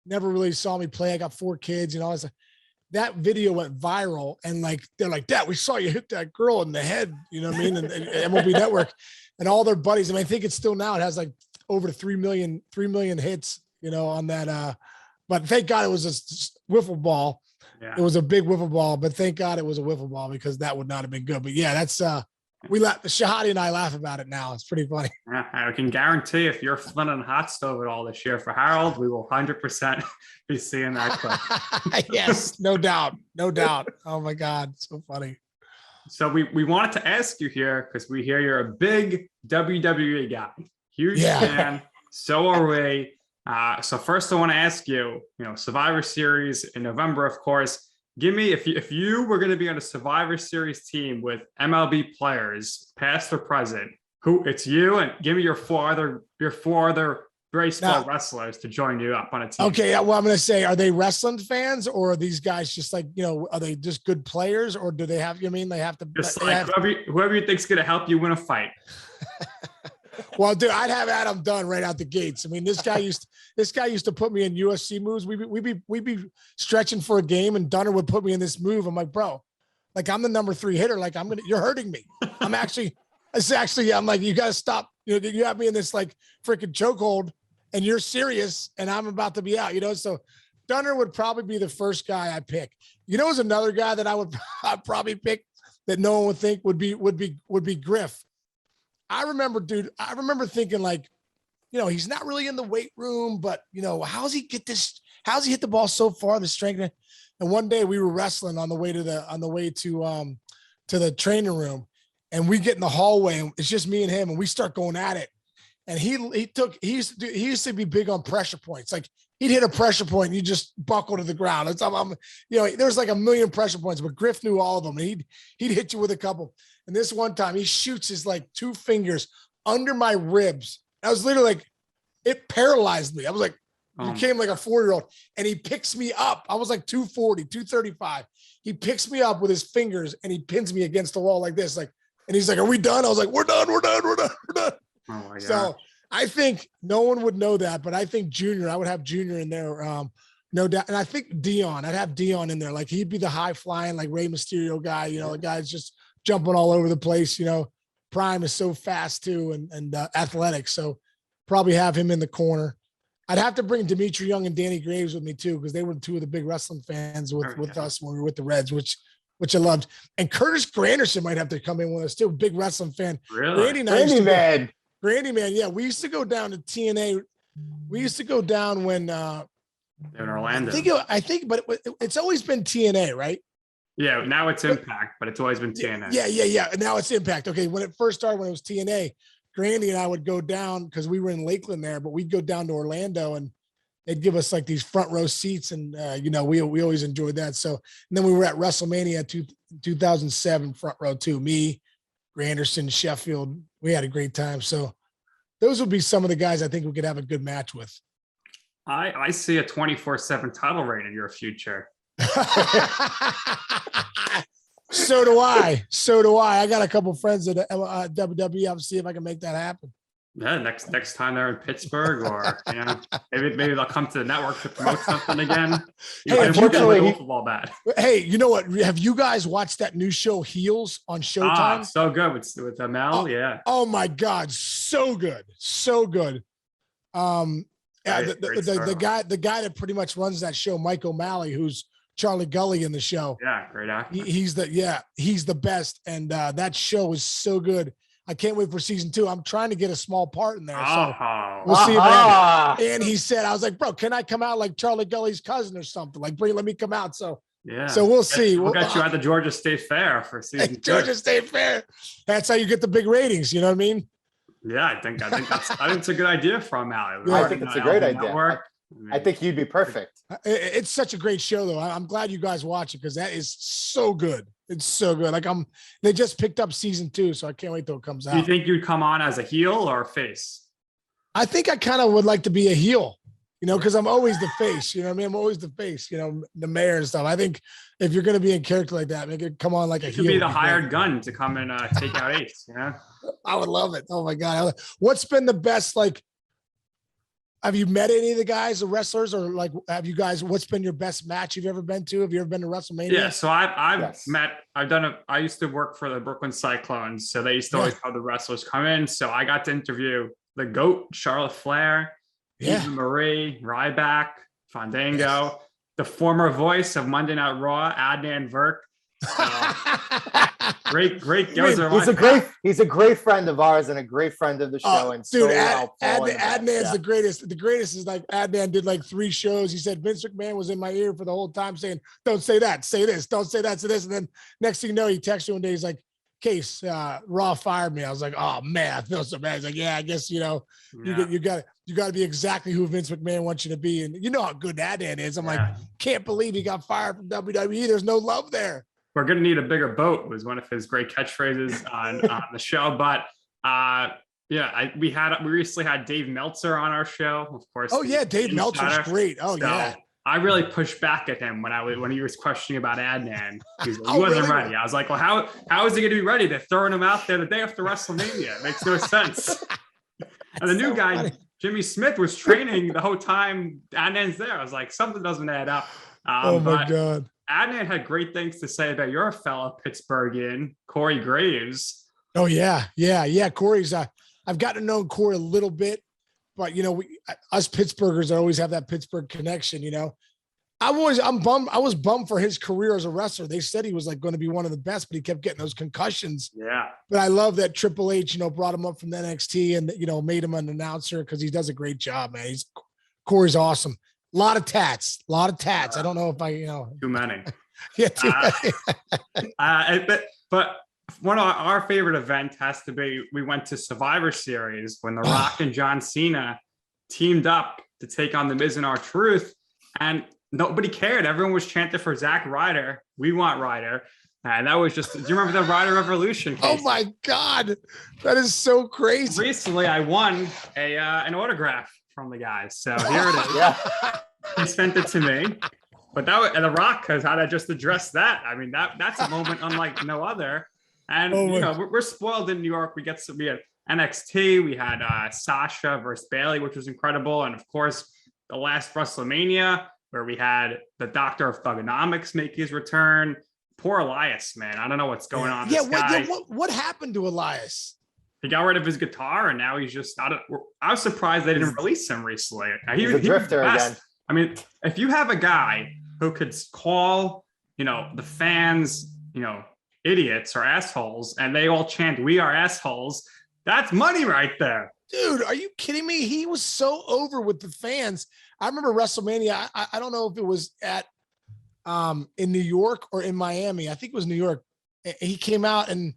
never really saw me play. I got 4 kids, I was like, that video went viral and they're like, Dad, we saw you hit that girl in the head, you know what I mean? And MLB Network and all their buddies. I think it's still now, it has over 3 million hits, on that. But thank God it was a wiffle ball. Yeah. It was a big wiffle ball, but thank God it was a wiffle ball because that would not have been good. But yeah, that's, we laugh. Shehadi and I laugh about it now. It's pretty funny. I can guarantee if you're Flynn and hot stove it all this year for Harold, we will 100% be seeing that clip. Yes, no doubt. Oh my God, so funny. So we wanted to ask you here because we hear you're a big WWE guy, huge fan. So are we. So first I want to ask you, Survivor Series in November, of course. Give me, if you were going to be on a Survivor Series team with MLB players, past or present, it's you, and give me your four other baseball wrestlers to join you up on a team. Okay, well, I'm going to say, are they wrestling fans, or are these guys just are they just good players, or do they have? They have to just whoever you think's going to help you win a fight. Well, dude, I'd have Adam Dunn right out the gates. This guy used to put me in UFC moves. We'd be stretching for a game, and Dunner would put me in this move. I'm like, bro, I'm the number 3 hitter. You're hurting me. I'm like, you got to stop. You have me in this freaking chokehold, and you're serious, and I'm about to be out. So Dunner would probably be the first guy I pick. Is another guy that I'd probably pick that no one would think would be Griff. I remember thinking he's not really in the weight room, but how's he hit the ball so far, the strength? And one day we were wrestling on the way to the training room, and we get in the hallway and it's just me and him, and we start going at it. And he used to be big on pressure points. He'd hit a pressure point and you just buckle to the ground. There's a million pressure points, but Griff knew all of them, and he'd hit you with a couple. And this one time he shoots his 2 fingers under my ribs. I was literally it paralyzed me. I was became like a 4-year-old, and he picks me up. I was 240, 235. He picks me up with his fingers and he pins me against the wall like this. And he's like, are we done? I was like, we're done. Oh my God. So I think no one would know that, but I think Junior, I would have Junior in there. No doubt. And I think Dion, I'd have Dion in there. He'd be the high flying, Rey Mysterio guy, the guy's just jumping all over the place. Prime is so fast too, and athletic. So probably have him in the corner. I'd have to bring Dimitri Young and Danny Graves with me too, because they were 2 of the big wrestling fans with us when we were with the Reds, which I loved. And Curtis Granderson might have to come in with us too, big wrestling fan. Really? Grandy man. Yeah, we used to go down to TNA. We used to go down when in Orlando. I think, but it's always been TNA, right? Yeah, now it's Impact, but it's always been TNA. Yeah. And now it's Impact. Okay, when it first started, when it was TNA, Grandy and I would go down because we were in Lakeland there, but we'd go down to Orlando and they'd give us these front row seats, and we always enjoyed that. So, and then we were at WrestleMania 2007 front row too. Me, Granderson, Sheffield. We had a great time. So those would be some of the guys I think we could have a good match with. I see a 24/7 title reign in your future. So do I. I got a couple friends at WWE. I'll see if I can make that happen. Yeah, next time they're in Pittsburgh, or maybe they'll come to the network to promote something again. Hey, you know what? Have you guys watched that new show Heels on Showtime? So good with Mel. Yeah. Oh my God, so good. The guy that pretty much runs that show, Mike O'Malley, who's Charlie Gully in the show. Yeah, great actor. He's the best, and that show is so good. I can't wait for season 2. I'm trying to get a small part in there, so we'll see. And he said, I was like, bro, can I come out like Charlie Gully's cousin or something? Let me come out. So so we'll see. We'll get you at the Georgia State Fair for season 2. Georgia State Fair. That's how you get the big ratings. You know what I mean? Yeah, I think it's a good idea for O'Malley. I think it's a great idea. I think you'd be perfect. It's such a great show, though. I'm glad you guys watch it because that is so good. It's so good. Like they just picked up season 2, so I can't wait till it comes out. Do you think you'd come on as a heel or a face? I think I kind of would like to be a heel, because I'm always the face. You know what I mean? I'm always the face. The mayor and stuff. I think if you're going to be in character like that, make it come on like a heel. You could be the hired gun to come and take out Ace. I would love it. Oh my god! What's been the best? Like, have you met any of the guys, the wrestlers, or like, what's been your best match you've ever been to? Have you ever been to WrestleMania? Yeah, so I've Yes. I used to work for the Brooklyn Cyclones, so they used to always have the wrestlers come in. So I got to interview the GOAT, Charlotte Flair, Eva Marie, Ryback, Fandango, the former voice of Monday Night Raw, Adnan Virk. Great guys. He's a great friend of ours and a great friend of the show. And dude, so Adnan's the greatest. The greatest is like Adnan did like 3 shows. He said Vince McMahon was in my ear for the whole time saying, "Don't say that, say this, don't say that, say this." And then next thing you know, he texted me one day. He's like, "Case, Raw fired me." I was like, "Oh man, I feel so bad." He's like, "Yeah, I guess you got to be exactly who Vince McMahon wants you to be." And you know how good Adnan is. I'm like, can't believe he got fired from WWE. There's no love there. We're going to need a bigger boat was one of his great catchphrases on the show. But we recently had Dave Meltzer on our show, of course. Oh yeah, Dave Meltzer's great. Oh yeah. I really pushed back at him when he was questioning about Adnan. He wasn't ready. I was like, well, how is he going to be ready? They're throwing him out there the day after WrestleMania. It makes no sense. And the new guy, funny. Jimmy Smith, was training the whole time Adnan's there. I was like, something doesn't add up. Oh my God. Adnan had great things to say about your fellow Pittsburghian, Corey Graves. Oh yeah. Corey's. I've gotten to know Corey a little bit, but us Pittsburghers always have that Pittsburgh connection. I was bummed for his career as a wrestler. They said he was like going to be one of the best, but he kept getting those concussions. Yeah. But I love that Triple H, brought him up from the NXT and made him an announcer because he does a great job, man. Corey's awesome. A lot of tats. I don't know if too many. Yeah, too many. But one of our favorite events has to be, we went to Survivor Series when The Rock and John Cena teamed up to take on The Miz and R-Truth, and nobody cared. Everyone was chanting for Zack Ryder. We want Ryder. And that was just, do you remember the Ryder Revolution case? Oh my God. That is so crazy. Recently, I won an autograph from the guys. So here it is. Yeah. He sent it to me. But and The Rock has how to just address that. I mean, that's a moment unlike no other. And we're spoiled in New York. We had NXT. We had Sasha versus Bailey, which was incredible. And of course, the last WrestleMania, where we had the Doctor of Thugonomics make his return. Poor Elias, man. I don't know what's going on. Yeah, what happened to Elias? He got rid of his guitar, and now he's just out of. I was surprised they didn't release him recently. He's a drifter again. I mean, if you have a guy who could call, the fans, idiots or assholes, and they all chant, "We are assholes," that's money right there. Dude, are you kidding me? He was so over with the fans. I remember WrestleMania. I don't know if it was at in New York or in Miami. I think it was New York. He came out and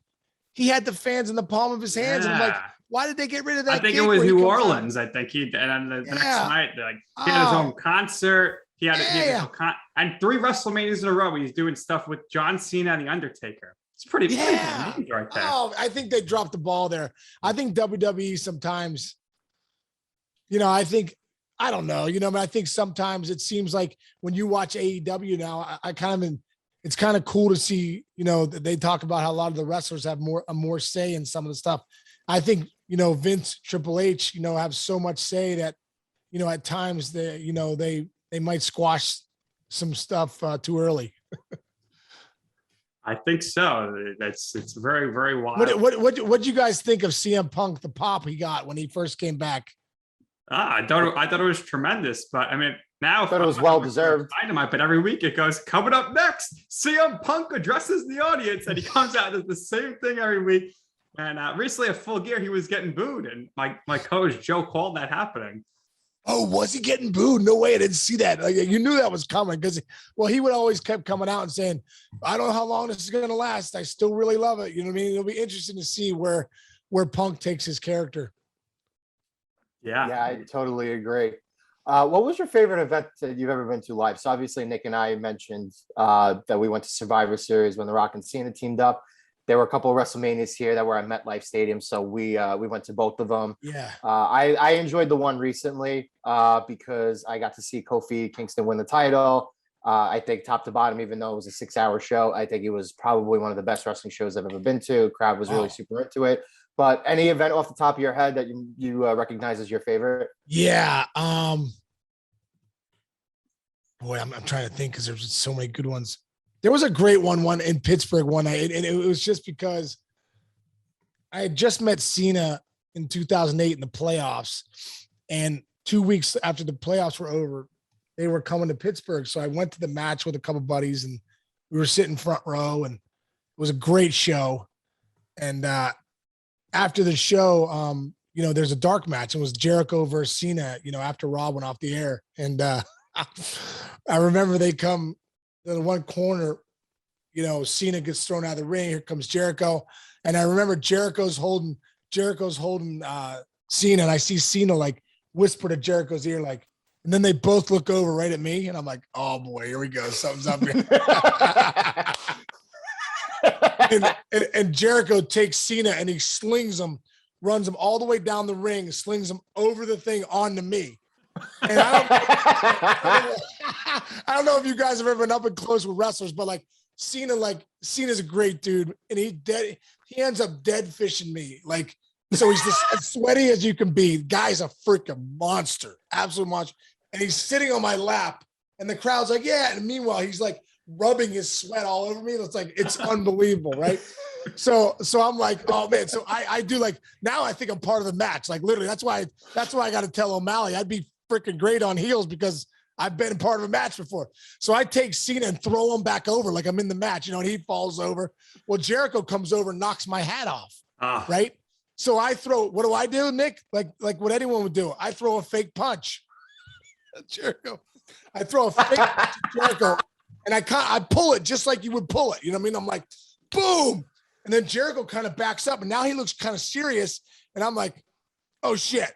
he had the fans in the palm of his hands. Yeah. And I'm like, why did they get rid of that? I think it was New Orleans. I think he, and the next night, he had his own concert. He had and 3 WrestleManias in a row. He's doing stuff with John Cena and The Undertaker. It's pretty right there. Oh, I think they dropped the ball there. I think WWE sometimes, I don't know, but I think sometimes it seems like when you watch AEW now, it's kind of cool to see, that they talk about how a lot of the wrestlers have more say in some of the stuff. I think, Vince, Triple H, have so much say that, at times they might squash some stuff too early. I think so. It's very, very wild. What you guys think of CM Punk, the pop he got when he first came back? I thought it was tremendous, but I mean, now I thought it was well deserved. Dynamite, but every week it goes, coming up next, CM Punk addresses the audience, and he comes out and does the same thing every week. And recently at Full Gear, he was getting booed, and my coach Joe called that happening. Oh, was he getting booed? No way. I didn't see that. Like, you knew that was coming because, he would always kept coming out and saying, I don't know how long this is going to last. I still really love it. You know what I mean? It'll be interesting to see where Punk takes his character. Yeah. Yeah, I totally agree. What was your favorite event that you've ever been to live? So obviously Nick and I mentioned that we went to Survivor Series when The Rock and Cena teamed up. There were a couple of WrestleManias here that were at MetLife Stadium, so we went to both of them. Yeah. I enjoyed the one recently because I got to see Kofi Kingston win the title. I think top to bottom, even though it was a 6-hour show, I think it was probably one of the best wrestling shows I've ever been to. The crowd was really super into it. But any event off the top of your head that you recognize as your favorite? Yeah. Boy, I'm trying to think because there's so many good ones. There was a great one in Pittsburgh one night, and it was just because I had just met Cena in 2008 in the playoffs, and 2 weeks after the playoffs were over, they were coming to Pittsburgh. So I went to the match with a couple buddies, and we were sitting front row, and it was a great show. And after the show, there's a dark match. It was Jericho versus Cena, after Rob went off the air. And I remember they come to the one corner, Cena gets thrown out of the ring. Here comes Jericho. And I remember Jericho's holding Cena, and I see Cena like whisper to Jericho's ear, like, and then they both look over right at me, and I'm like, oh boy, here we go. Something's up here. and Jericho takes Cena and he slings him, runs him all the way down the ring, slings him over the thing onto me. And I don't know if you guys have ever been up and close with wrestlers, but Cena's a great dude, and he ends up dead fishing me. So he's just as sweaty as you can be. Guy's a freaking monster, absolute monster. And he's sitting on my lap, and the crowd's like, yeah. And meanwhile, he's like rubbing his sweat all over me. It's unbelievable, right? So I'm like, oh man. So I do now I think I'm part of the match. Literally, that's why I got to tell O'Malley I'd be freaking great on heels because I've been part of a match before. So I take Cena and throw him back over like I'm in the match, and he falls over. Well, Jericho comes over and knocks my hat off, right? So I throw, what do I do, Nick? Like what anyone would do. I throw a fake punch at Jericho. I throw a fake punch at Jericho, and I pull it just like you would pull it. You know what I mean? I'm like, boom. And then Jericho kind of backs up, and now he looks kind of serious. And I'm like, oh shit,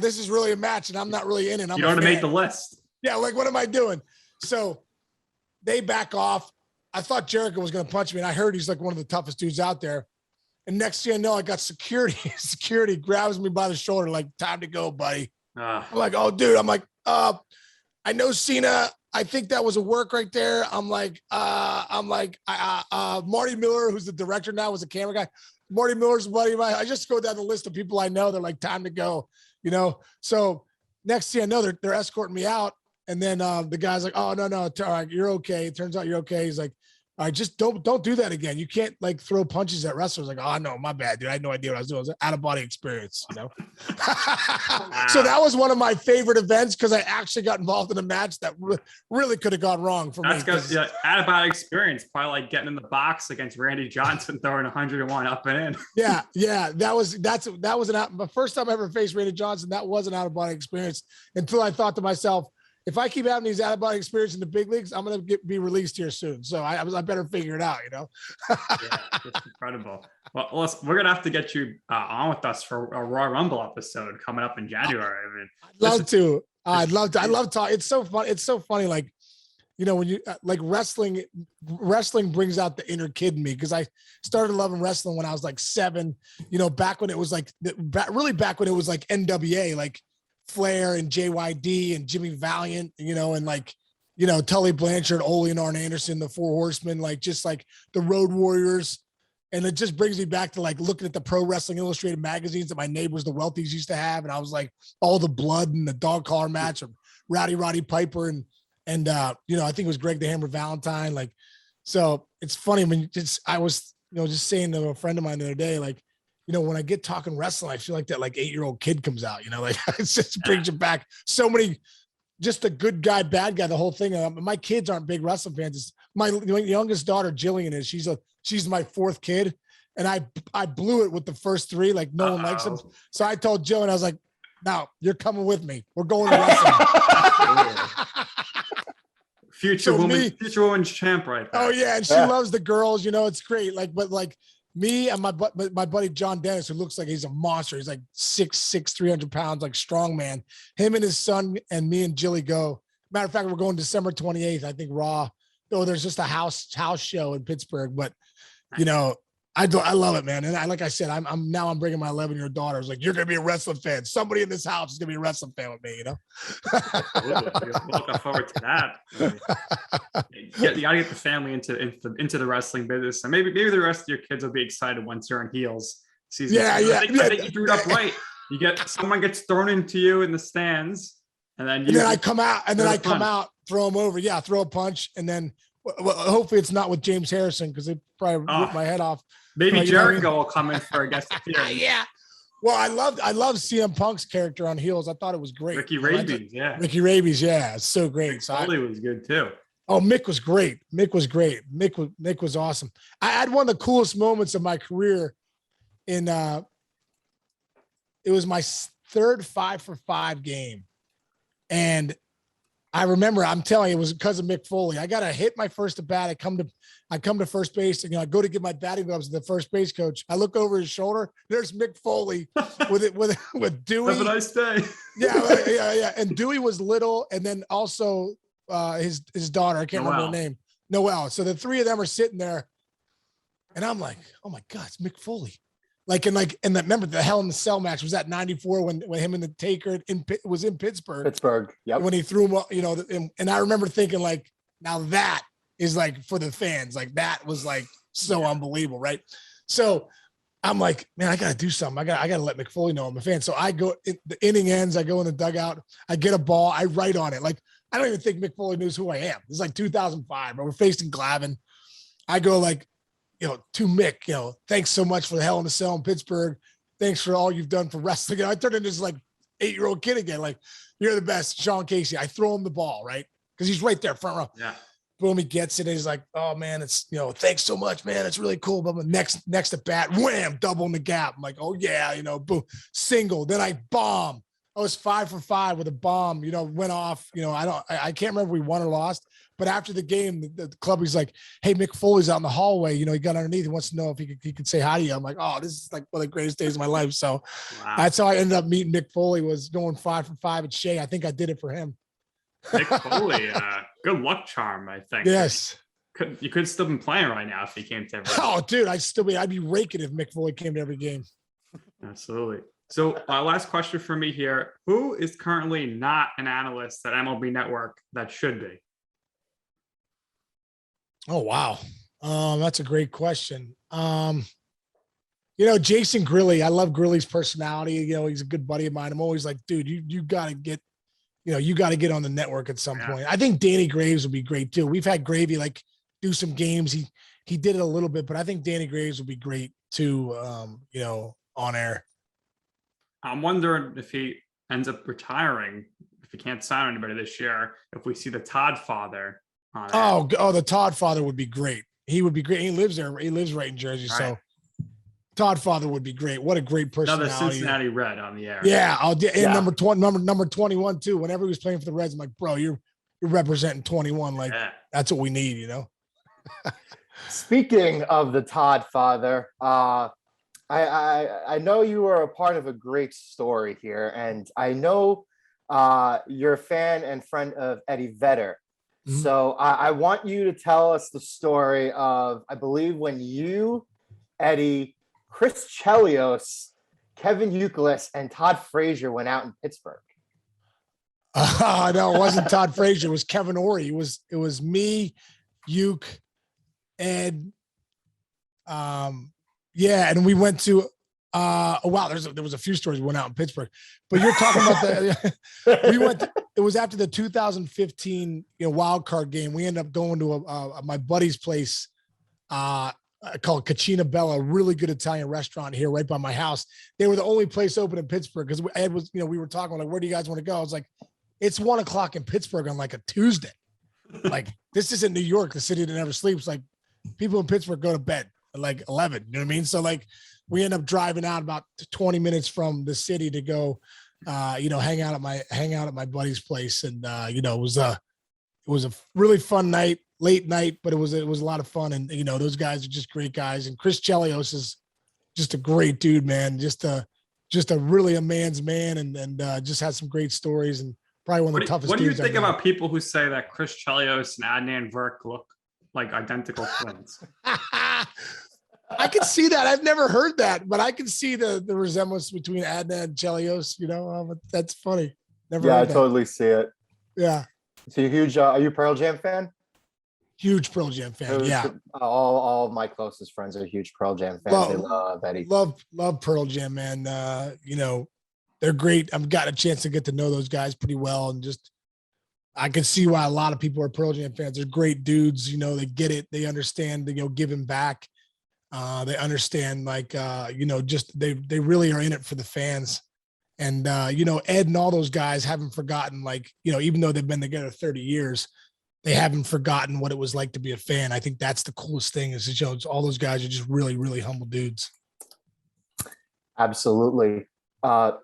this is really a match, and I'm not really in it. You don't make the list. Yeah, what am I doing? So they back off. I thought Jericho was going to punch me, and I heard he's one of the toughest dudes out there. And next thing I know, I got security. Security grabs me by the shoulder, like, time to go, buddy. I'm like, oh, dude. I'm like, I know Cena. I think that was a work right there. I'm like, Marty Miller, who's the director now, was a camera guy. Marty Miller's a buddy of mine. I just go down the list of people I know. They're like, time to go, So next thing I know, they're escorting me out. And then the guy's like, oh, no, all right, you're okay. It turns out you're okay. He's like, all right, just don't do that again. You can't throw punches at wrestlers. Like, oh no, my bad, dude. I had no idea what I was doing. It was an out-of-body experience, So that was one of my favorite events because I actually got involved in a match that really could have gone wrong for me. That's because out-of-body experience, probably like getting in the box against Randy Johnson, throwing 101 up and in. Yeah. That was the first time I ever faced Randy Johnson. That was an out-of-body experience until I thought to myself, if I keep having these out-of-body experience in the big leagues, I'm going to be released here soon. So I better figure it out, Yeah, it's incredible. Well, we're going to have to get you on with us for a Royal Rumble episode coming up in January. I mean, I'd love to. I love talking. It's so fun. It's so funny. When you wrestling brings out the inner kid in me because I started loving wrestling when I was 7, back when it was back when it was NWA, Flair and JYD and Jimmy Valiant, and Tully Blanchard, Ole and Arn Anderson, the Four Horsemen, the Road Warriors. And it just brings me back to looking at the Pro Wrestling Illustrated magazines that my neighbors, the Wealthies, used to have. And I was all the blood and the dog collar match of Roddy Piper. And I think it was Greg the Hammer Valentine. So it's funny when I was, just saying to a friend of mine the other day, when I get talking wrestling, I feel like that 8-year-old kid comes out, it just brings you back so many, just the good guy, bad guy, the whole thing. My kids aren't big wrestling fans. It's my youngest daughter, Jillian, is she's my 4th kid. And I blew it with the first 3, no one likes them. So I told Jill, and I was like, no, you're coming with me. We're going to wrestling. Future women's champ right there. Oh yeah. And she loves the girls, it's great. Me and my buddy John Dennis, who looks like he's a monster. He's like 6'6", 300 pounds, like strong man. Him and his son and me and Grilli go. Matter of fact, we're going December 28th. I think Raw. Oh, there's just a house show in Pittsburgh, but you know, I love it, man. And like I said, I'm bringing my 11-year-old daughter. It's like, you're gonna be a wrestling fan. Somebody in this house is gonna be a wrestling fan with me, you know. We're looking forward to that. You gotta get the family into the wrestling business, and maybe the rest of your kids will be excited once you're on heels. Season two. I think you drew it up right. Someone gets thrown into you in the stands, and then I come out, throw them over. Yeah, throw a punch, and then hopefully it's not with James Harrison because they probably rip my head off. Maybe Jericho will come in for a guest appearance. Yeah. Well, I love CM Punk's character on heels. I thought it was great. Ricky Rabies, yeah, it's so great. Mick Foley was good too. Oh, Mick was great. Mick was awesome. I had one of the coolest moments of my career in it was my third 5-for-5 game. And I remember, I'm telling you, it was because of Mick Foley. I got to hit my first at bat. I come to first base, and I go to get my batting gloves to the first base coach. I look over his shoulder. There's Mick Foley with Dewey. Have a nice day. Yeah. And Dewey was little, and then also his daughter. I can't remember her name. Noelle. So the three of them are sitting there, and I'm like, oh my God, it's Mick Foley. Remember the Hell in the Cell match was that 94 when him and the Taker was in Pittsburgh. Yep. When he threw him, you know, and I remember thinking like, now that is like for the fans, like that was like so unbelievable, right? So I'm like, man, I gotta do something. I gotta let Mick Foley know I'm a fan. So I go, the inning ends, I go in the dugout, I get a ball, I write on it. Like I don't even think Mick Foley knows who I am. It's like 2005, but we're facing Glavin. I go like, you know, to Mick, you know, thanks so much for the Hell in the Cell in Pittsburgh. Thanks for all you've done for wrestling. And I turned into this like 8-year-old kid again. Like, you're the best, Sean Casey. I throw him the ball, right? Because he's right there, front row. Yeah. Boom, he gets it. And he's like, oh man, it's, you know, thanks so much, man. It's really cool. But next at bat, wham, double in the gap. I'm like, oh yeah, you know, boom, single. Then I bomb. I was 5-for-5 with a bomb, you know, went off, you know, I can't remember if we won or lost. But after the game, the club was like, hey, Mick Foley's out in the hallway. You know, he got underneath. He wants to know if he could say hi to you. I'm like, oh, this is like one of the greatest days of my life. So That's how I ended up meeting Mick Foley, was going 5-for-5 at Shea. I think I did it for him. Mick Foley, good luck charm, I think. Yes. You could still be playing right now if he came to every game. Oh, dude, I'd be raking if Mick Foley came to every game. Absolutely. So last question for me here. Who is currently not an analyst at MLB Network that should be? Oh, wow. That's a great question. You know, Jason Grilli, I love Grilli's personality. You know, he's a good buddy of mine. I'm always like, dude, you got to get, you know, you got to get on the network at some point. I think Danny Graves would be great too. We've had Gravy like do some games. He did it a little bit, but I think Danny Graves would be great too, you know, on air. I'm wondering if he ends up retiring, if he can't sign anybody this year, if we see the Todd father. Oh, the Todd father would be great. He would be great. He lives there. He lives right in Jersey. Right. So Todd father would be great. What a great personality. Another Cincinnati Red on the air. Yeah. Number 21 too. Whenever he was playing for the Reds, I'm like, bro, you're representing 21. Like that's what we need, you know? Speaking of the Todd father, I know you were a part of a great story here, and I know you're a fan and friend of Eddie Vedder. Mm-hmm. So I want you to tell us the story of, I believe, when you, Eddie, Chris Chelios, Kevin Youkilis, and Todd Frazier went out in Pittsburgh. No, it wasn't Todd Frazier. It was Kevin Ory. It was me, Uke, Ed. And we went to there was a few stories we went out in Pittsburgh, but you're talking about it was after the 2015 wild card game. We ended up going to my buddy's place called Cucina Bella, a really good Italian restaurant here right by my house. They were the only place open in Pittsburgh because Ed was, we were talking like, where do you guys want to go? I was like, it's 1:00 in Pittsburgh on like a Tuesday. Like, this isn't New York, the city that never sleeps. Like, people in Pittsburgh go to bed at like 11. You know what I mean? So like, we end up driving out about 20 minutes from the city to go, hang out at my buddy's place. And, it was a really fun night. late night, but it was a lot of fun. And, you know, those guys are just great guys. And Chris Chelios is just a great dude, man. Just a really a man's man, and just has some great stories, and probably one of the toughest. What do you think about people who say that Chris Chelios and Adnan Virk look like identical twins? I can see that. I've never heard that, but I can see the resemblance between Adnan and Chelios. You know, that's funny. Never. Yeah, heard I that. totally see it. Yeah. So you're huge. Are you a Pearl Jam fan? Huge Pearl Jam fan. Yeah. All of my closest friends are huge Pearl Jam fans. They love Eddie. Love Pearl Jam, man. You know, they're great. I've got a chance to get to know those guys pretty well, and just I can see why a lot of people are Pearl Jam fans. They're great dudes. You know, they get it. They understand. You know, giving back. They understand, like, you know, just they really are in it for the fans. And, you know, Ed and all those guys haven't forgotten, like, you know, even though they've been together 30 years, they haven't forgotten what it was like to be a fan. I think that's the coolest thing is, you know, all those guys are just really, really humble dudes. Absolutely.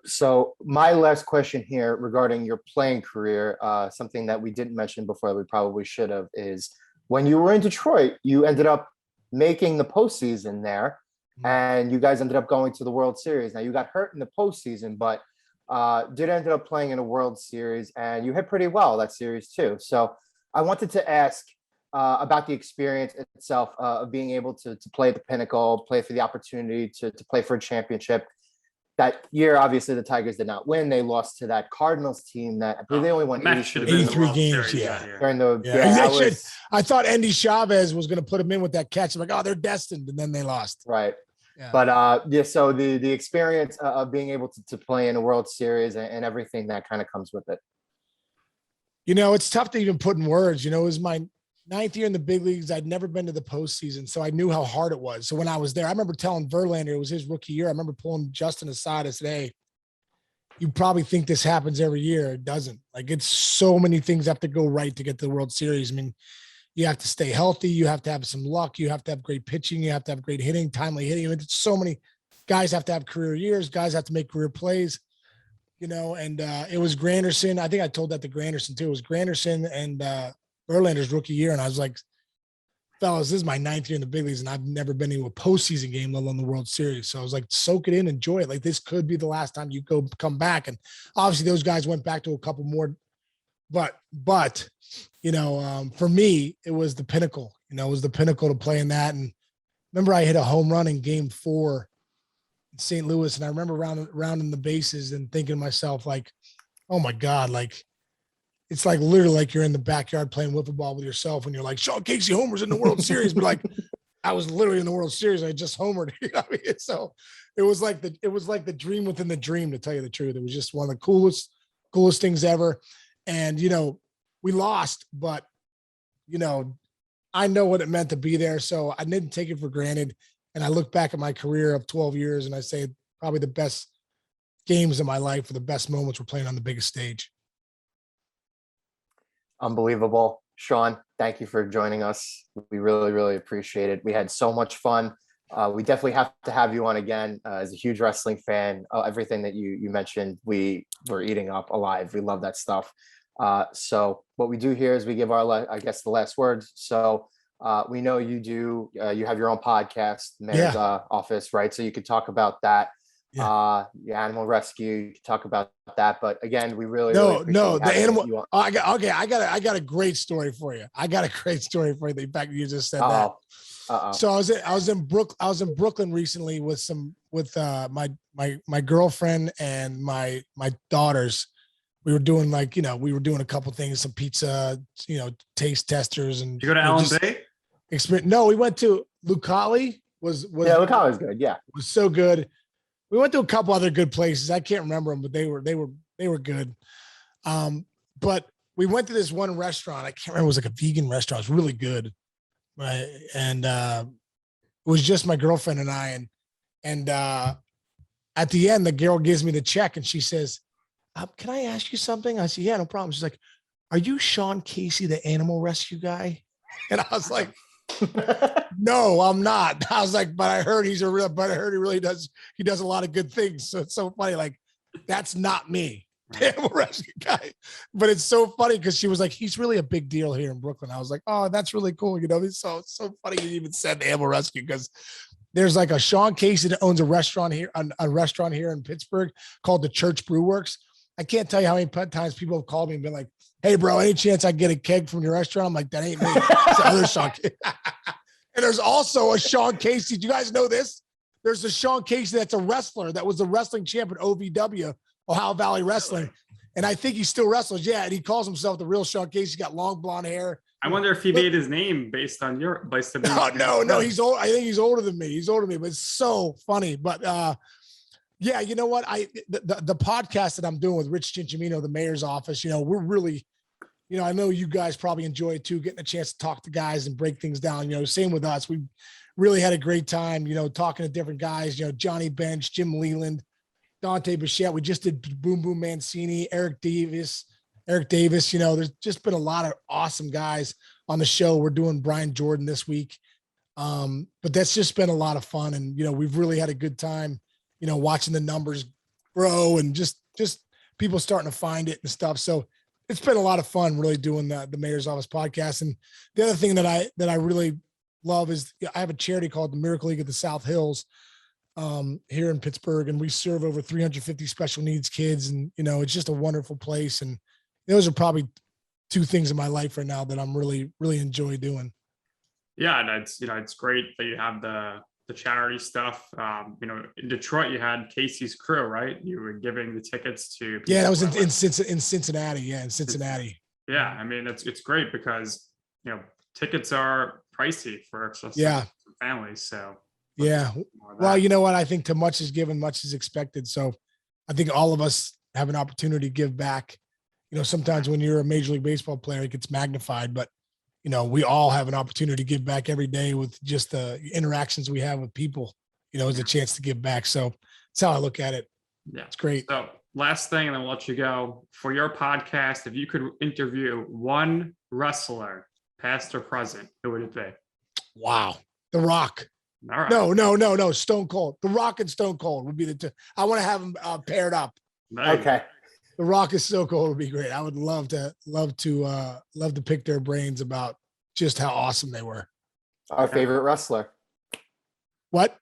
So my last question here regarding your playing career, something that we didn't mention before that we probably should have, is when you were in Detroit, you ended up making the postseason there, and you guys ended up going to the World Series. Now, you got hurt in the postseason, but did end up playing in a World Series, and you hit pretty well that series too. So I wanted to ask about the experience itself of being able to play at the pinnacle, play for the opportunity to play for a championship. That year, obviously, the Tigers did not win. They lost to that Cardinals team that I believe they only won 83 games. Yeah. During the I thought Andy Chavez was going to put him in with that catch. I'm like, oh, they're destined, and then they lost. Right. Yeah. But yeah, so the experience of being able to play in a World Series and everything that kind of comes with it. You know, it's tough to even put in words. You know, it was my 9th year in the big leagues. I'd never been to the postseason, so I knew how hard it was. So when I was there, I remember telling Verlander, it was his rookie year. I remember pulling Justin aside and said, hey, you probably think this happens every year. It doesn't. Like, it's so many things have to go right to get to the World Series. I mean, you have to stay healthy. You have to have some luck. You have to have great pitching. You have to have great hitting, timely hitting. I mean, it's so many guys have to have career years. Guys have to make career plays, you know, and it was Granderson. I think I told that to Granderson too. It was Granderson and Verlander's rookie year. And I was like, fellas, this is my 9th year in the big leagues, and I've never been into a postseason game, let alone the World Series. So I was like, soak it in, enjoy it. Like, this could be the last time you come back. And obviously those guys went back to a couple more, but you know, for me, it was the pinnacle. You know, it was the pinnacle to play in that. And remember, I hit a home run in Game 4 in St. Louis, and I remember rounding the bases and thinking to myself, like, oh my God, like, it's like literally like you're in the backyard playing wiffle ball with yourself when you're like, Sean Casey homers in the World Series, but like, I was literally in the World Series. I just homered. You know what I mean? So it was like the dream within the dream, to tell you the truth. It was just one of the coolest things ever. And, you know, we lost, but, you know, I know what it meant to be there. So I didn't take it for granted. And I look back at my career of 12 years and I say probably the best games of my life, or the best moments, were playing on the biggest stage. Unbelievable. Sean, thank you for joining us. We really, really appreciate it. We had so much fun. We definitely have to have you on again. As a huge wrestling fan, everything that you mentioned, we were eating up alive. We love that stuff. So what we do here is we give our, I guess, the last words. So we know you have your own podcast, Mayor's Office, right? So you could talk about that. The animal rescue, you can talk about that, but again, we really the animal. I got a great story for you. The fact you just said that. So I was in Brooklyn recently with my girlfriend and my daughters. We were doing a couple things, some pizza, you know, taste testers, and you go to L&B? No, we went to Lucali. Lucali's good. Yeah, was so good. We went to a couple other good places. I can't remember them, but they were good. But we went to this one restaurant. I can't remember. It was like a vegan restaurant. It was really good. Right. And it was just my girlfriend and I. And at the end, the girl gives me the check and she says, can I ask you something? I said, yeah, no problem. She's like, are you Sean Casey, the animal rescue guy? And I was like, no, I'm not. I was like, but I heard he really does. He does a lot of good things. So it's so funny. Like, that's not me. Animal rescue guy. But it's so funny because she was like, he's really a big deal here in Brooklyn. I was like, oh, that's really cool. You know, it's so funny you even said the animal rescue because there's like a Sean Casey that owns a restaurant here in Pittsburgh called the Church Brew Works. I can't tell you how many times people have called me and been like, hey, bro, any chance I get a keg from your restaurant? I'm like, that ain't me. It's the other Sean Casey. And there's also a Sean Casey. Do you guys know this? There's a Sean Casey that's a wrestler that was the wrestling champ at OVW, Ohio Valley Wrestling. And I think he still wrestles. Yeah. And he calls himself the real Sean Casey. He's got long blonde hair. I wonder if he made his name based on your. No. He's old. I think he's older than me. But it's so funny. But yeah, you know what? The podcast that I'm doing with Rich Cincinnati, the mayor's office, you know, we're really, you know, I know you guys probably enjoy it too, getting a chance to talk to guys and break things down. You know, same with us. We really had a great time, you know, talking to different guys, you know, Johnny Bench, Jim Leland, Dante Bichette. We just did Boom Boom Mancini, Eric Davis, you know, there's just been a lot of awesome guys on the show. We're doing Brian Jordan this week. But that's just been a lot of fun. And, you know, we've really had a good time, you know, watching the numbers grow and just people starting to find it and stuff. So it's been a lot of fun really doing the Mayor's Office podcast. And the other thing that I really love is I have a charity called the Miracle League of the South Hills here in Pittsburgh. And we serve over 350 special needs kids. And, you know, it's just a wonderful place. And those are probably two things in my life right now that I'm really, really enjoy doing. Yeah. And it's, you know, it's great that you have the charity stuff. You know, in Detroit, you had Casey's Crew, right? You were giving the tickets to. Yeah, that was in Cincinnati. Yeah, in Cincinnati. Yeah. I mean, it's great because, you know, tickets are pricey for families. So. Yeah. Well, you know what? I think too much is given, much is expected. So I think all of us have an opportunity to give back. You know, sometimes when you're a Major League Baseball player, it gets magnified, but you know, we all have an opportunity to give back every day with just the interactions we have with people, you know, as a chance to give back. So that's how I look at it. Yeah. It's great. So last thing, and then we'll let you go. For your podcast, if you could interview one wrestler, past or present, who would it be? Wow. The Rock. All right. No. Stone Cold. The Rock and Stone Cold would be the two. I want to have them paired up. Nice. Okay. The Rock is so cool. It would be great. I would love to pick their brains about just how awesome they were. Our favorite wrestler. What?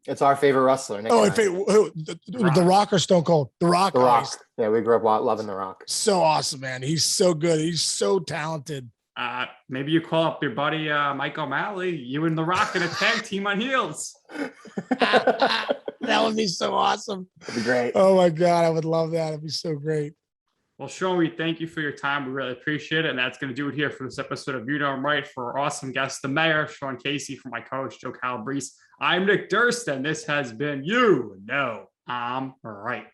It's our favorite wrestler. Nick The Rock or Stone Cold? The Rock. The Rock. Yeah, we grew up loving The Rock. So awesome, man. He's so good. He's so talented. Maybe you call up your buddy Mike O'Malley. You and The Rock in a tag team on heels. That would be so awesome. That'd be great. Oh my God, I would love that. It'd be so great. Well, Sean, we thank you for your time. We really appreciate it. And that's going to do it here for this episode of You Know I'm Right. For our awesome guest, the mayor, Sean Casey, for my coach, Joe Calabrese. I'm Nick Durst, and this has been You Know I'm Right.